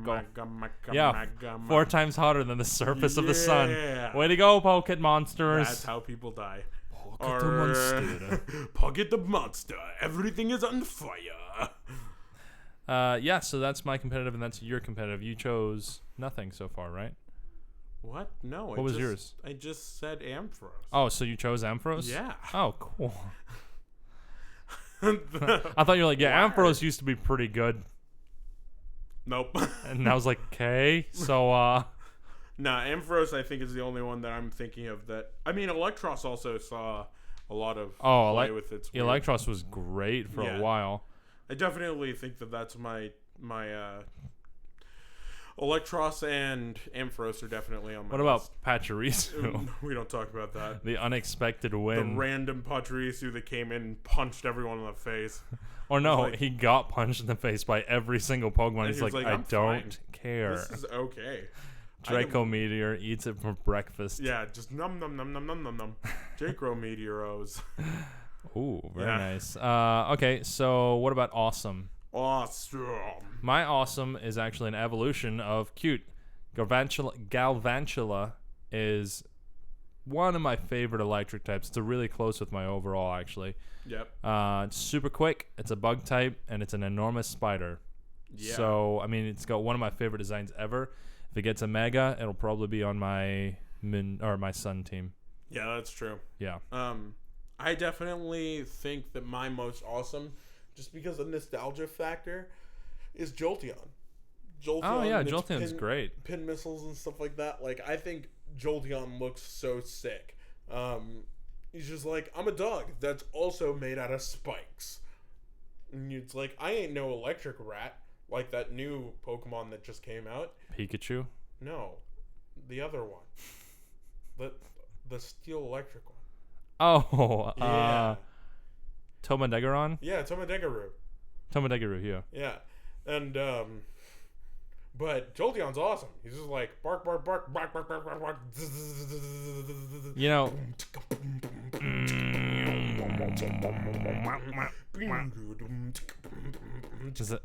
Yeah, Yeah, 4 times hotter than the surface of the sun. Yeah. Way to go, Pocket Monsters. That's how people die. Pocket the Monster. Pocket the monster. Everything is on fire. Yeah, so that's my competitive and that's your competitive. You chose nothing so far, right? What? No. What was yours? I just said Ampharos. Oh, so you chose Ampharos? Yeah. Oh, cool. I thought you were like, yeah, Why? Ampharos used to be pretty good. Nope. And I was like, okay, so, Nah, Ampharos I think is the only one that I'm thinking of that. I mean, Electros also saw a lot of play with its weird- Electros was great for Yeah. a while. I definitely think that that's my Electros and Ampharos are definitely on my What about list. Pachirisu? We don't talk about that. The unexpected The win. random Pachirisu that came in and punched everyone in the face. Or no, like- he got punched in the face by every single Pokemon. And He's he was like, like, I "I'm don't fine. care. This is okay. Draco Meteor eats it for breakfast. Yeah, just num num num num num num num. Jacro Meteoros. Ooh, very Yeah. nice. Okay, so what about Awesome? Awesome. My Awesome is actually an evolution of Cute. Galvantula is one of my favorite electric types. It's really close with my overall, actually. Yep. It's super quick. It's a bug type, and it's an enormous spider. Yeah. So, I mean, it's got one of my favorite designs ever. If it gets a Mega, it'll probably be on my my Sun team. Yeah, that's true. Yeah. I definitely think that my most awesome, just because of nostalgia factor, is Jolteon. Oh yeah, Jolteon's great. Pin missiles and stuff like that. Like, I think Jolteon looks so sick. He's just like, I'm a dog that's also made out of spikes. And it's like, I ain't no electric rat like that new Pokemon that just came out. Pikachu? No, the other one. The steel electric one. Oh, Yeah. Tomadegaron? Yeah, Tomadegaru. Tomadegaru, yeah. Yeah. And, but Jolteon's awesome. He's just like, bark, bark, bark, bark, bark, bark, bark, bark. You know,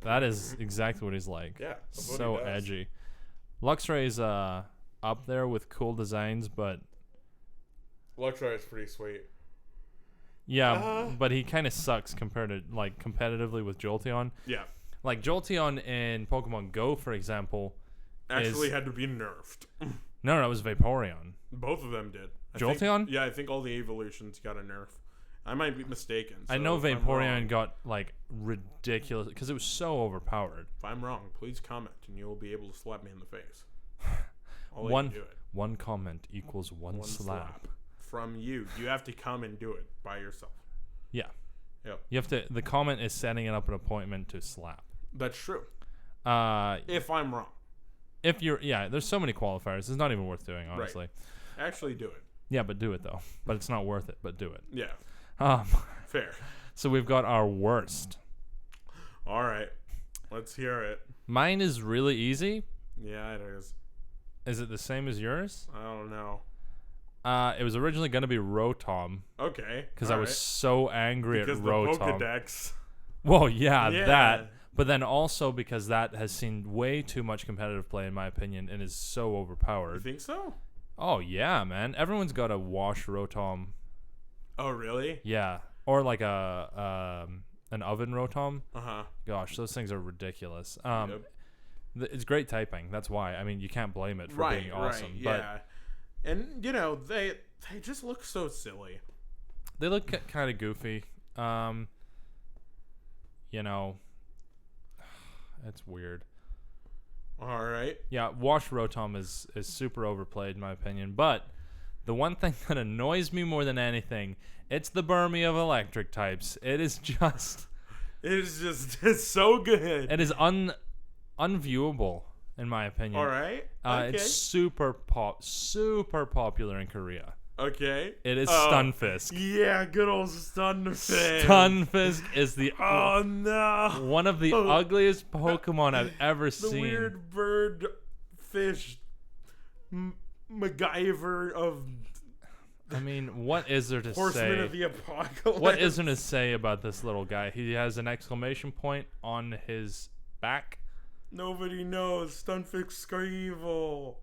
that is exactly what he's like. Yeah. So edgy. Luxray's up there with cool designs, but Luxray is pretty sweet. yeah, but he kind of sucks compared to like competitively with Jolteon. Yeah. Like Jolteon in Pokemon Go, for example, Actually had to be nerfed. no, it was Vaporeon. Both of them did. Jolteon? I think all the evolutions got a nerf. I might be mistaken. So I know if I'm Vaporeon wrong- got like ridiculous because it was so overpowered. If I'm wrong, please comment and you'll be able to slap me in the face. I'll let you do it. One comment equals one slap. From you. You have to come and do it by yourself. Yeah. Yep. You have to. The comment is setting up an appointment to slap. That's true. If I'm wrong. If you're, there's so many qualifiers. It's not even worth doing, honestly. Right. Actually, do it. Yeah, but do it though. But it's not worth it. But do it. Yeah. Fair. So we've got our worst. All right. Let's hear it. Mine is really easy. Yeah, it is. Is it the same as yours? I don't know. It was originally going to be Rotom. Okay. Because I was so angry because at the Rotom. Pokedex. Well, yeah, that. But then also because that has seen way too much competitive play, in my opinion, and is so overpowered. You think so? Oh, yeah, man. Everyone's got a wash Rotom. Oh, really? Yeah. Or like an oven Rotom. Uh-huh. Gosh, those things are ridiculous. Yep. It's great typing. That's why. I mean, you can't blame it for being awesome. Right, but yeah. And, you know, they just look so silly. they look kind of goofy. You know, it's weird. All right. Yeah, Wash Rotom is super overplayed in my opinion. But the one thing that annoys me more than anything, it's the Burmy of electric types. It is just... It's so good. It is unviewable, in my opinion. All right. Okay. It's super popular in Korea. Okay. It is Stunfisk. Yeah, good old Stunfisk. Stunfisk is the one of the Oh. ugliest Pokemon I've ever The seen. weird bird fish MacGyver of I mean, what is there to Horseman say? of the Apocalypse. What is there to say about this little guy? He has an exclamation point on his back. Nobody knows. Stunfisk's evil.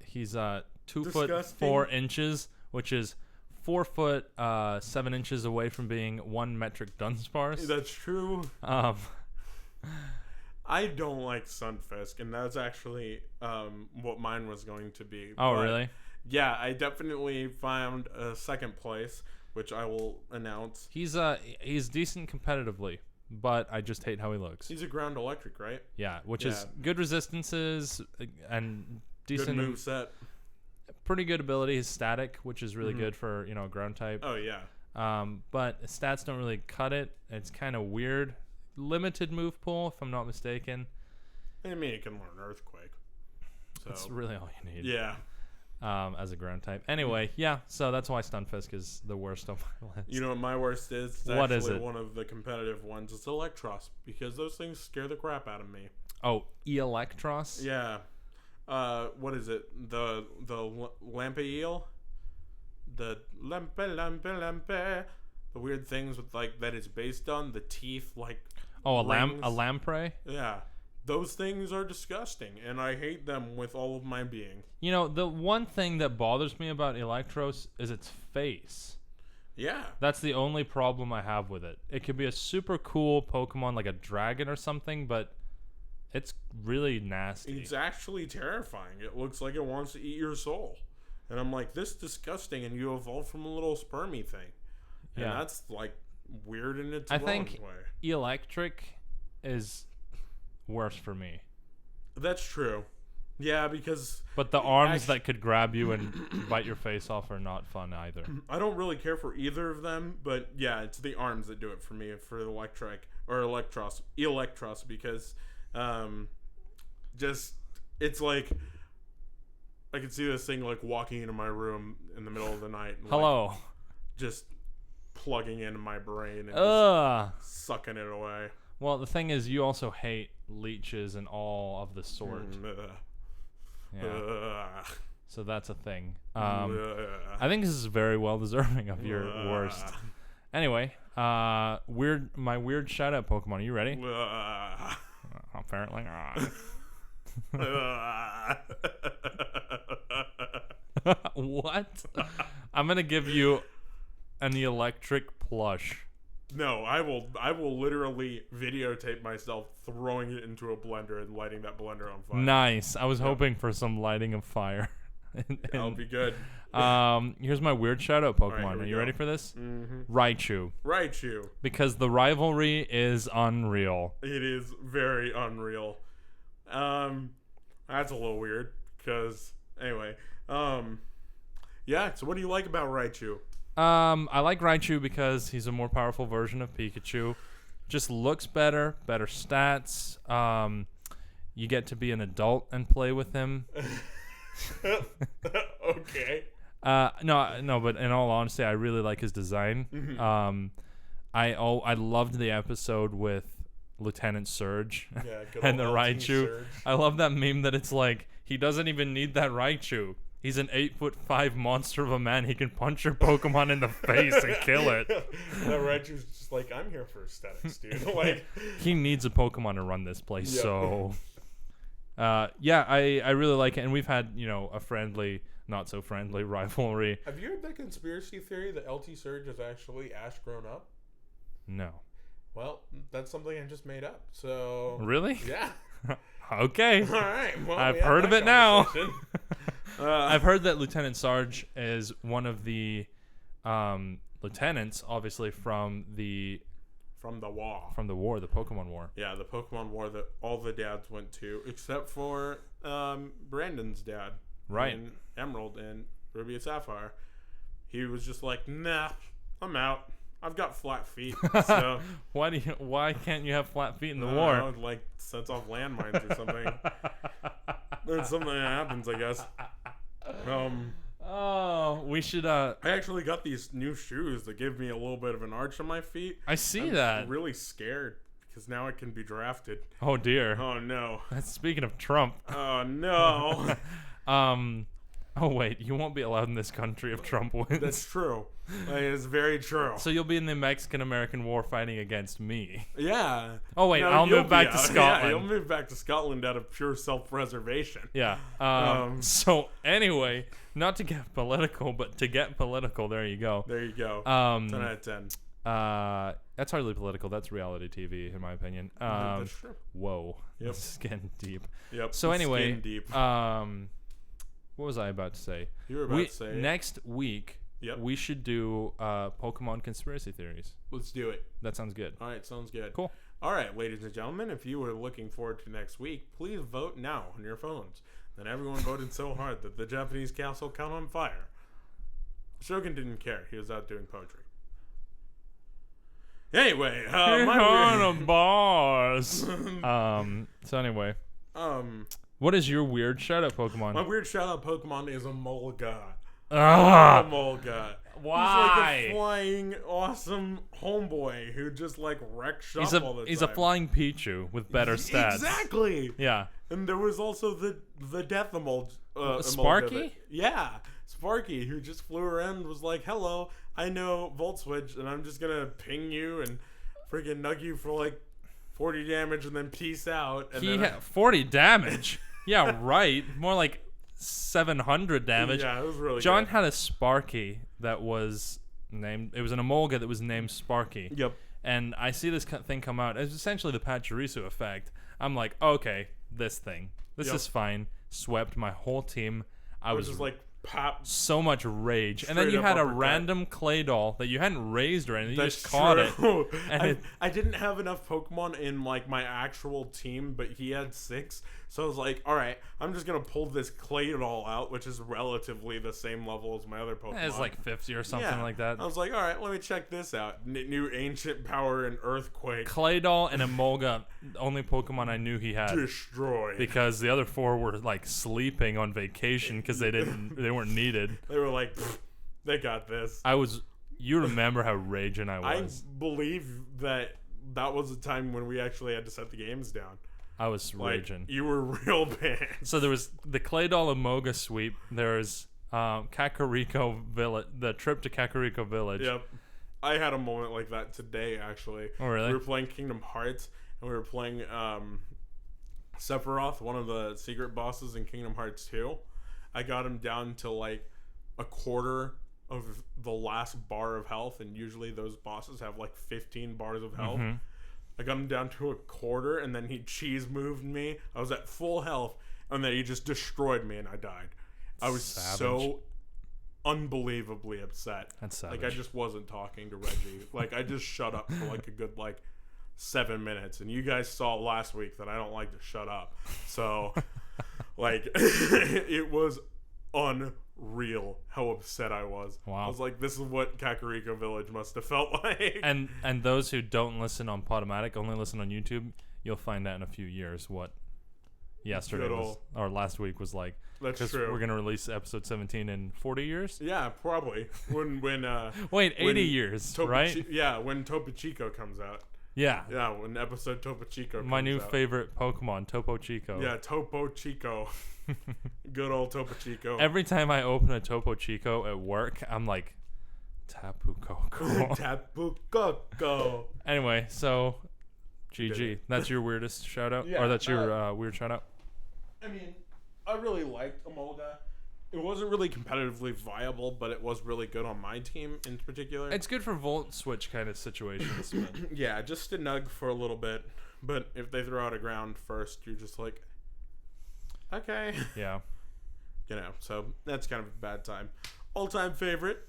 He's 2 Disgusting. foot 4 inches, which is 4 foot 7 inches away from being 1 metric Dunsparce. That's true. I don't like Stunfisk, and that's actually what mine was going to be. Oh, But really? yeah, I definitely found a second place, which I will announce. He's decent competitively, but I just hate how he looks. He's a ground electric, right? Yeah, which is good resistances and decent Good moveset. pretty good ability. He's static, which is really good for a ground type. Oh yeah. But stats don't really cut it. It's kind of weird. Limited move pool, if I'm not mistaken. I mean, it can learn Earthquake. So That's really all you need. yeah. As a ground type. Anyway, yeah. So that's why Stunfisk is the worst on my list. You know what my worst is? It's What actually is it? one of the competitive ones. It's Electros, because those things scare the crap out of me. Oh, Electros. Yeah. What is it? The Lampe eel? The Lampe. The weird things with that it's based on. The teeth, Oh, a rings. lamprey. Yeah. Those things are disgusting, and I hate them with all of my being. You know, the one thing that bothers me about Electros is its face. Yeah. That's the only problem I have with it. It could be a super cool Pokemon like a dragon or something, but It's really nasty. It's actually terrifying. It looks like it wants to eat your soul. And I'm like, this is disgusting, and you evolved from a little spermy thing. And that's, like, weird in its own way. I think electric is worse for me. That's true. Yeah, because... But the arms that could grab you and bite your face off are not fun either. I don't really care for either of them, but yeah, it's the arms that do it for me, for electric, or Electros, because... just it's like I could see this thing like walking into my room in the middle of the night and like, just plugging into my brain and just sucking it away. Well, the thing is, you also hate leeches and all of the sort. So that's a thing. I think this is very well deserving of your worst. Anyway, my weird shout out Pokemon. Are you ready? Apparently not. What? I'm gonna give you an electric plush. No, I will literally videotape myself throwing it into a blender and lighting that blender on fire. Nice. I was hoping for some lighting of fire. That'll be good. Here's my weird shout out Pokemon. Right, Are you ready for this? Mm-hmm. Raichu. Because the rivalry is unreal. It is very unreal. That's a little weird. Because anyway, yeah. So what do you like about Raichu? I like Raichu because he's a more powerful version of Pikachu. Just looks better stats. You get to be an adult and play with him. Okay. No, but in all honesty, I really like his design. Mm-hmm. I loved the episode with Lieutenant Surge and the Raichu. Surge. I love that meme that it's like he doesn't even need that Raichu. He's an 8'5" monster of a man. He can punch your Pokemon in the face and kill it. That Raichu's just like, I'm here for aesthetics, dude. Like he needs a Pokemon to run this place. Yep. So, I really like it, and we've had a friendly, not so friendly rivalry. Have you heard that conspiracy theory that LT Surge is actually Ash grown up? No. Well, that's something I just made up. So really? Yeah. Okay. All right. Well, I've heard of it now. I've heard that Lieutenant Sarge is one of the lieutenants, obviously from the war, the Pokemon War. Yeah, the Pokemon War that all the dads went to, except for Brandon's dad, right? And Emerald and Ruby and Sapphire. He was just like, nah, I'm out. I've got flat feet. So why can't you have flat feet in the war? Know, like sets off landmines or something. There's something that happens, I guess. We should. I actually got these new shoes that give me a little bit of an arch on my feet. I see that. I'm really scared because now I can be drafted. Oh dear. Oh no. Speaking of Trump. Oh no. Oh wait, you won't be allowed in this country if Trump wins. That's true. It's very true. So you'll be in the Mexican-American War fighting against me. Yeah. Oh wait, I'll move back to Scotland. Yeah, you'll move back to Scotland out of pure self-preservation. Yeah. So anyway, not to get political, but to get political, there you go. There you go. 10 out of 10. That's hardly political. That's reality TV, in my opinion. That's true. Whoa. Yep. This is getting deep. Yep. So anyway, deep. what was I about to say? You were about to say next week. Yep. We should do Pokemon conspiracy theories. Let's do it. That sounds good. All right, sounds good. Cool. All right, ladies and gentlemen, if you were looking forward to next week, please vote now on your phones. Then everyone voted so hard that the Japanese castle caught on fire. Shogun didn't care. He was out doing poetry. Anyway, a boss. So anyway, what is your weird shout-out Pokemon? My weird shout-out Pokemon is a Mulga. Mulga. Why? He's like a flying, awesome homeboy who just like wrecks shop all the time. He's a flying Pichu with better stats. Exactly. Yeah. And there was also the Death Sparky? Sparky, who just flew around and was like, hello, I know Volt Switch, and I'm just gonna ping you and freaking nug you for like 40 damage and then peace out. And he had 40 damage? Yeah, right. More like 700 damage. Yeah, it was really John good. had a Sparky that was named, it was an Emolga that was named Sparky. Yep. And I see this thing come out. It's essentially the Pachirisu effect. I'm like, okay, this Yep. is fine. Swept my whole team. I was just like pop. so much rage. And then Straight you up had a uppercut. random clay doll that you hadn't raised or anything. You That's just caught it. true. And I didn't have enough Pokemon in like my actual team, but he had 6. So I was like, all right, I'm just gonna pull this clay doll out, which is relatively the same level as my other Pokemon. it's like 50 or something like that. I was like, all right, let me check this out. New Ancient Power and Earthquake. Clay doll and Emolga, the only Pokemon I knew he had. Destroyed. Because the other 4 were like sleeping on vacation because they weren't needed. They were like, they got this. You remember how raging I was. I believe that was the time when we actually had to set the games down. I was raging. You were real bad. So there was the Clay Doll Amoga sweep. There's Kakariko Village, the trip to Kakariko Village. Yep. I had a moment like that today, actually. Oh, really? We were playing Kingdom Hearts, and we were playing Sephiroth, one of the secret bosses in Kingdom Hearts 2. I got him down to like a quarter of the last bar of health, and usually those bosses have like 15 bars of health. Mm-hmm. I got him down to a quarter, and then he cheese moved me. I was at full health, and then he just destroyed me, and I died. I was so unbelievably upset. That's savage. Like, I just wasn't talking to Reggie. Like, I just shut up for like a good 7 minutes, and you guys saw last week that I don't like to shut up. So, like, it was unreal how upset I was. Wow. I was like, this is what Kakariko Village must have felt like. And those who don't listen on Podomatic, only listen on YouTube, you'll find out in a few years what yesterday was, or last week was like. That's true. We're gonna release episode 17 in 40 years. Yeah, probably. When wait, 80 years, right? Yeah, when Topo Chico comes out. Yeah. Yeah, when episode Topo Chico comes out. My new favorite Pokemon, Topo Chico. Yeah, Topo Chico. Good old Topo Chico. Every time I open a Topo Chico at work, I'm like, Tapu Koko. Tapu Koko. Anyway, so GG. That's your weirdest shout out? Yeah, or that's your weird shout out? I mean, I really liked Emolga. It wasn't really competitively viable, but it was really good on my team in particular. It's good for Volt Switch kind of situations. Yeah, just to nug for a little bit. But if they throw out a ground first, you're just like, okay. Yeah. So that's kind of a bad time. All-time favorite?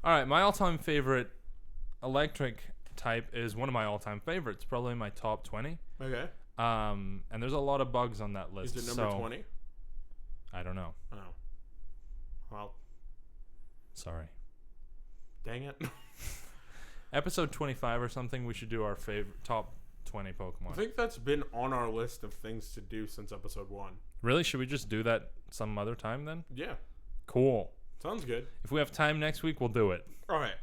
All right, my all-time favorite electric type is one of my all-time favorites, probably my top 20. Okay. And there's a lot of bugs on that list. Is it number 20? I don't know. Oh. Well. Sorry. Dang it. Episode 25 or something, we should do our favorite top 20 Pokemon. I think that's been on our list of things to do since episode 1. Really? Should we just do that some other time then? Yeah. Cool. Sounds good. If we have time next week, we'll do it. All right.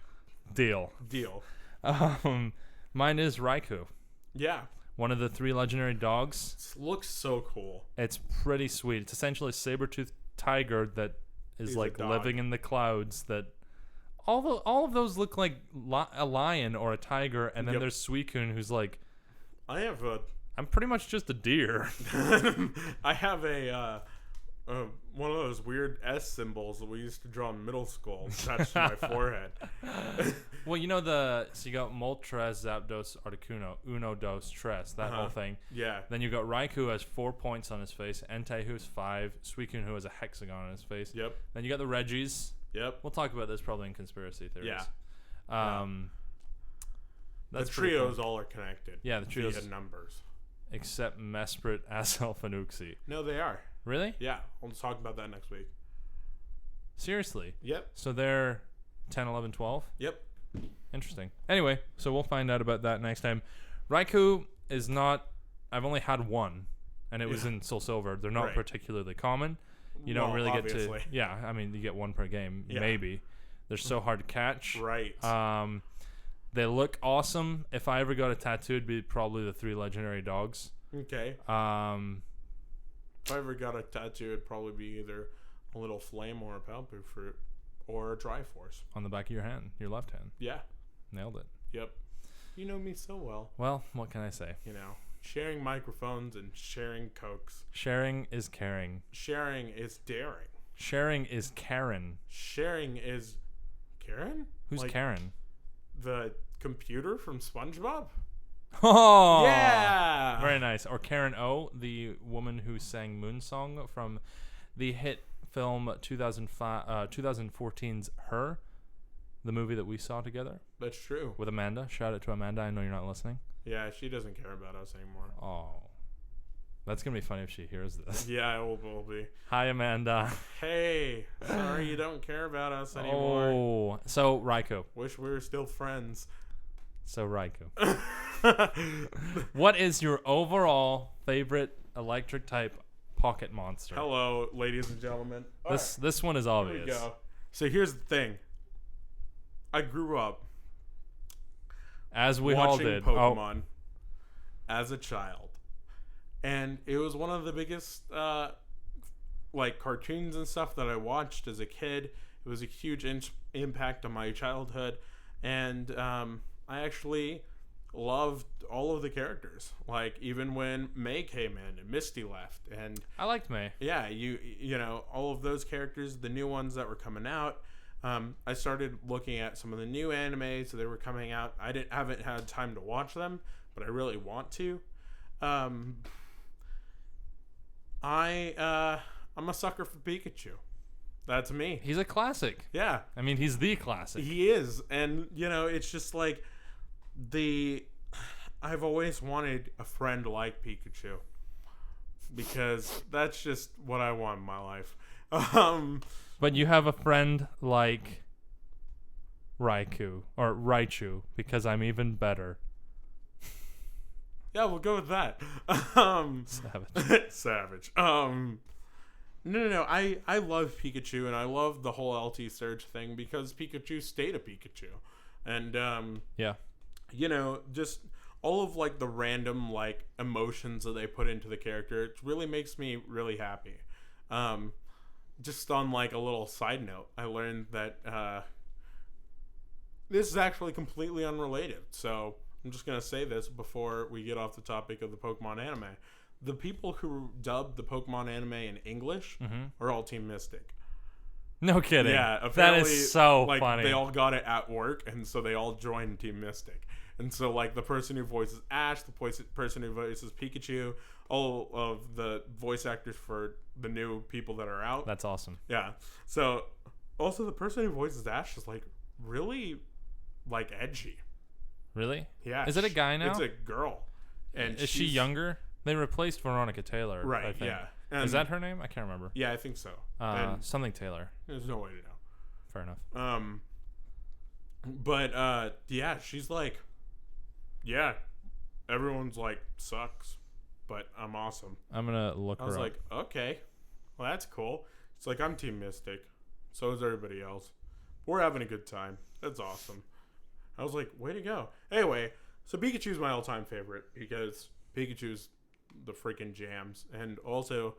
Deal. Mine is Raikou. Yeah. One of the 3 legendary dogs. It looks so cool. It's pretty sweet. It's essentially a saber-toothed tiger that is like living in the clouds. That all of those look like a lion or a tiger, and then there's Suicune, who's like, I'm pretty much just a deer. I have one of those weird S symbols that we used to draw in middle school attached to my forehead. Well, you know so you got Moltres, Zapdos, Articuno, Uno, Dos, Tres, that whole thing. Yeah. Then you got Raikou, who has 4 points on his face, Entei, who has 5, Suicune, who has a hexagon on his face. Yep. Then you got the Reggies. Yep. We'll talk about this probably in conspiracy theories. Yeah. That's the trios all are connected. Yeah, the trios via numbers. Except Mesprit, Azelf, and Uxie. No, they are. Really? Yeah. We'll talk about that next week. Seriously? Yep. So they're 10, 11, 12? Yep. Interesting. Anyway, so we'll find out about that next time. Raikou is not... I've only had one, and it was in Soul Silver. They're not particularly common. You don't really get to... Yeah, I mean, you get one per game, maybe. They're so hard to catch. Right. They look awesome. If I ever got a tattoo, it'd be probably the 3 legendary dogs. Okay. If I ever got a tattoo, it'd probably be either a little flame or a Palpu fruit or a Triforce. On the back of your hand, your left hand. Yeah. Nailed it. Yep. You know me so well. Well, what can I say? Sharing microphones and sharing Cokes. Sharing is caring. Sharing is daring. Sharing is Karen. Sharing is... Karen? Who's Karen? The computer from SpongeBob? Oh, Yeah. very nice. Or Karen O, the woman who sang Moon Song from the hit film 2014's Her, the movie that we saw together That's true. with Amanda. Shout out to Amanda. I know you're not listening. Yeah, she doesn't care about us anymore. Oh, that's going to be funny if she hears this. Yeah, it will be. Hi, Amanda. Hey, sorry you don't care about us anymore. Oh, so Raikou. Wish we were still friends. So Raikou. What is your overall favorite electric type pocket monster? Hello, ladies and gentlemen. This one is Here obvious. we go. So here's the thing. I grew up As we all watching did. Pokemon as a child, and it was one of the biggest like cartoons and stuff that I watched as a kid. It was a huge impact on my childhood, and I actually loved all of the characters. Like even when May came in and Misty left, and I liked May. yeah, you know all of those characters, the new ones that were coming out. I started looking at some of the new animes that were coming out. I haven't had time to watch them, but I really want to. I'm a sucker for Pikachu. That's me. He's a classic. Yeah, I mean, he's the classic. he is, and you know, it's just like I've always wanted a friend like Pikachu because that's just what I want in my life. But you have a friend like Raikou or Raichu because I'm even better. Yeah, we'll go with that. Savage. Savage. No. I love Pikachu, and I love the whole LT Surge thing because Pikachu stayed a Pikachu, and Yeah. you know, just all of like the random like emotions that they put into the character, it really makes me really happy. Just on like a little side note, I learned that this is actually completely unrelated. So I'm just gonna say this before we get off the topic of the Pokemon anime. The people who dubbed the Pokemon anime in English are all Team Mystic. No kidding. Yeah, that apparently, is so like, funny. They all got it at work, and so they all joined Team Mystic. And so, like, the person who voices Ash, the person who voices Pikachu, all of the voice actors for the new people that are out. That's awesome. Yeah. So, also, the person who voices Ash is, like, really, like, edgy. Really? Yeah. Is it a guy now? It's a girl. And is she younger? They replaced Veronica Taylor. Right, I think. yeah. And Is that her name? I can't remember. Yeah, I think so. And Something Taylor. there's no way to know. Fair enough. But yeah, she's like, yeah, everyone's like sucks, but I'm awesome. I'm gonna look her I was up. like, okay, well that's cool. It's like I'm Team Mystic, so is everybody else. We're having a good time. That's awesome. I was like, way to go. Anyway, so Pikachu's my all-time favorite because Pikachu's the freaking jams, and also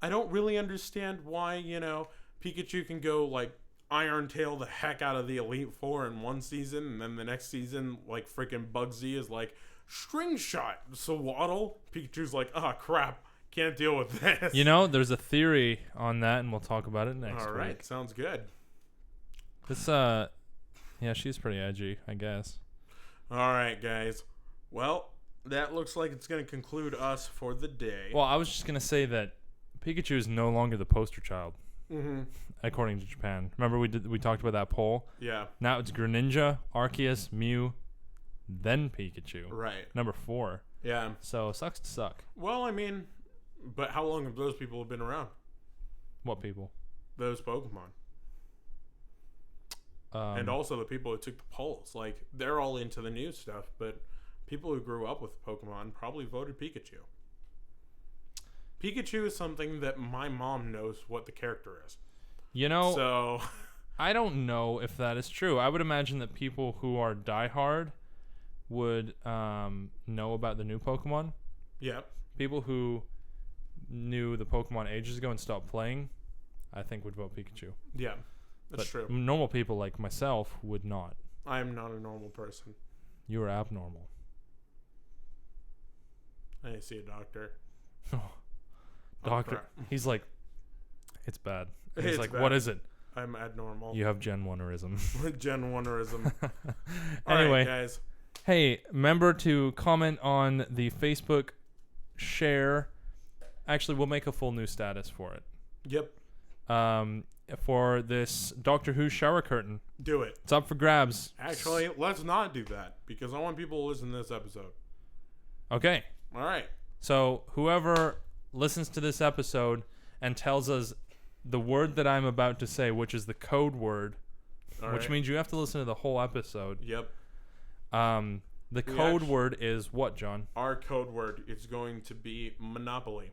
I don't really understand why, you know, Pikachu can go like Iron Tail the heck out of the Elite Four in one season, and then the next season, like freaking Bugsy is like String Shot. So Waddle, Pikachu's like, oh crap, can't deal with this. You know, there's a theory on that, and we'll talk about it next All right, week. sounds good. This yeah, she's pretty edgy, I guess. All right, guys. Well, that looks like it's going to conclude us for the day. Well, I was just gonna say that Pikachu is no longer the poster child, according to Japan. Remember we talked about that poll? Yeah. Now it's Greninja, Arceus, Mew, then Pikachu. Right. Number 4. Yeah. So sucks to suck. Well, I mean, but how long have those people been around? What people? Those Pokemon. And also the people who took the polls. Like, they're all into the new stuff, but people who grew up with Pokemon probably voted Pikachu. Pikachu is something that my mom knows what the character is. You know, So, I don't know if that is true. I would imagine that people who are diehard would know about the new Pokemon. yeah. People who knew the Pokemon ages ago and stopped playing, I think would vote Pikachu. Yeah. That's But true. normal people like myself would not. I am not a normal person. You are abnormal. I need to see a doctor. Doctor, crap. he's like, it's bad. And he's It's like, bad. what is it? I'm abnormal. You have Gen 1-erism. Gen 1-erism. Anyway, All right, guys. Hey, remember to comment on the Facebook share. Actually, we'll make a full new status for it. Yep. For this Doctor Who shower curtain. Do it. It's up for grabs. Actually, let's not do that because I want people to listen to this episode. Okay. All right. So whoever listens to this episode and tells us the word that I'm about to say, which is the code word, which means you have to listen to the whole episode. Yep. The code word is what, John? Our code word is going to be Monopoly.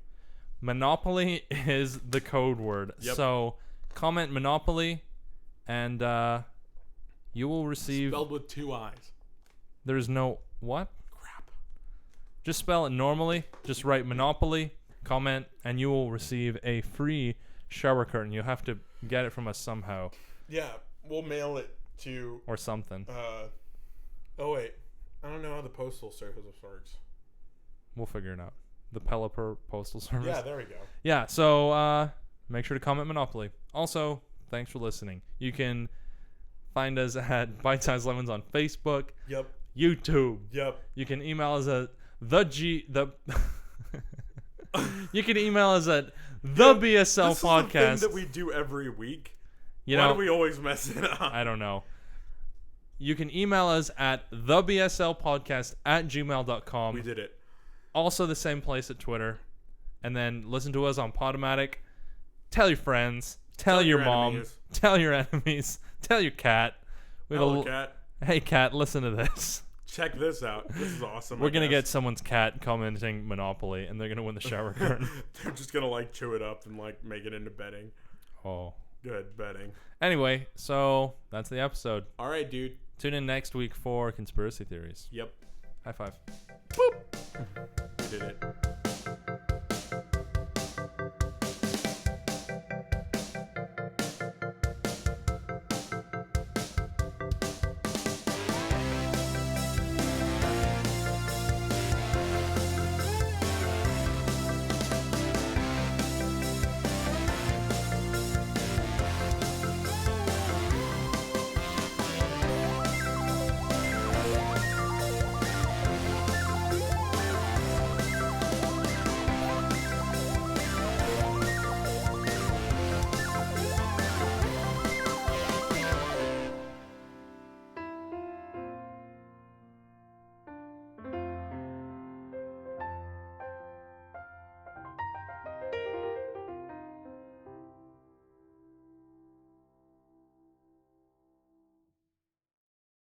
Monopoly is the code word. Yep. So comment Monopoly and you will receive... Spelled with 2 I's. There's no... What? Crap. Just spell it normally. Just write Monopoly, comment, and you will receive a free shower curtain. You'll have to get it from us somehow. Yeah, we'll mail it to... Or something. Oh, wait. I don't know how the postal service works. We'll figure it out. The Pelipper Postal Service. Yeah, there we go. Yeah, so make sure to comment Monopoly. Also, thanks for listening. You can find us at Bite Size Lemons on Facebook, Yep. YouTube. Yep. You can email us at You can email us at the BSL this podcast. Is the thing that we do every week. You Why know, do we always mess it up? I don't know. You can email us at thebslpodcast@gmail.com. We did it. Also the same place at Twitter. And then listen to us on Podomatic. Tell your friends. Tell your mom. enemies. Tell your enemies. Tell your cat. We have Hello, a cat. Hey, cat, listen to this. Check this out. This is awesome. We're going to get someone's cat commenting Monopoly, and they're going to win the shower curtain. They're just going to, like, chew it up and, like, make it into bedding. Oh. Good betting. Anyway, so that's the episode. All right, dude. Tune in next week for conspiracy theories. Yep. High five. Boop. We did it.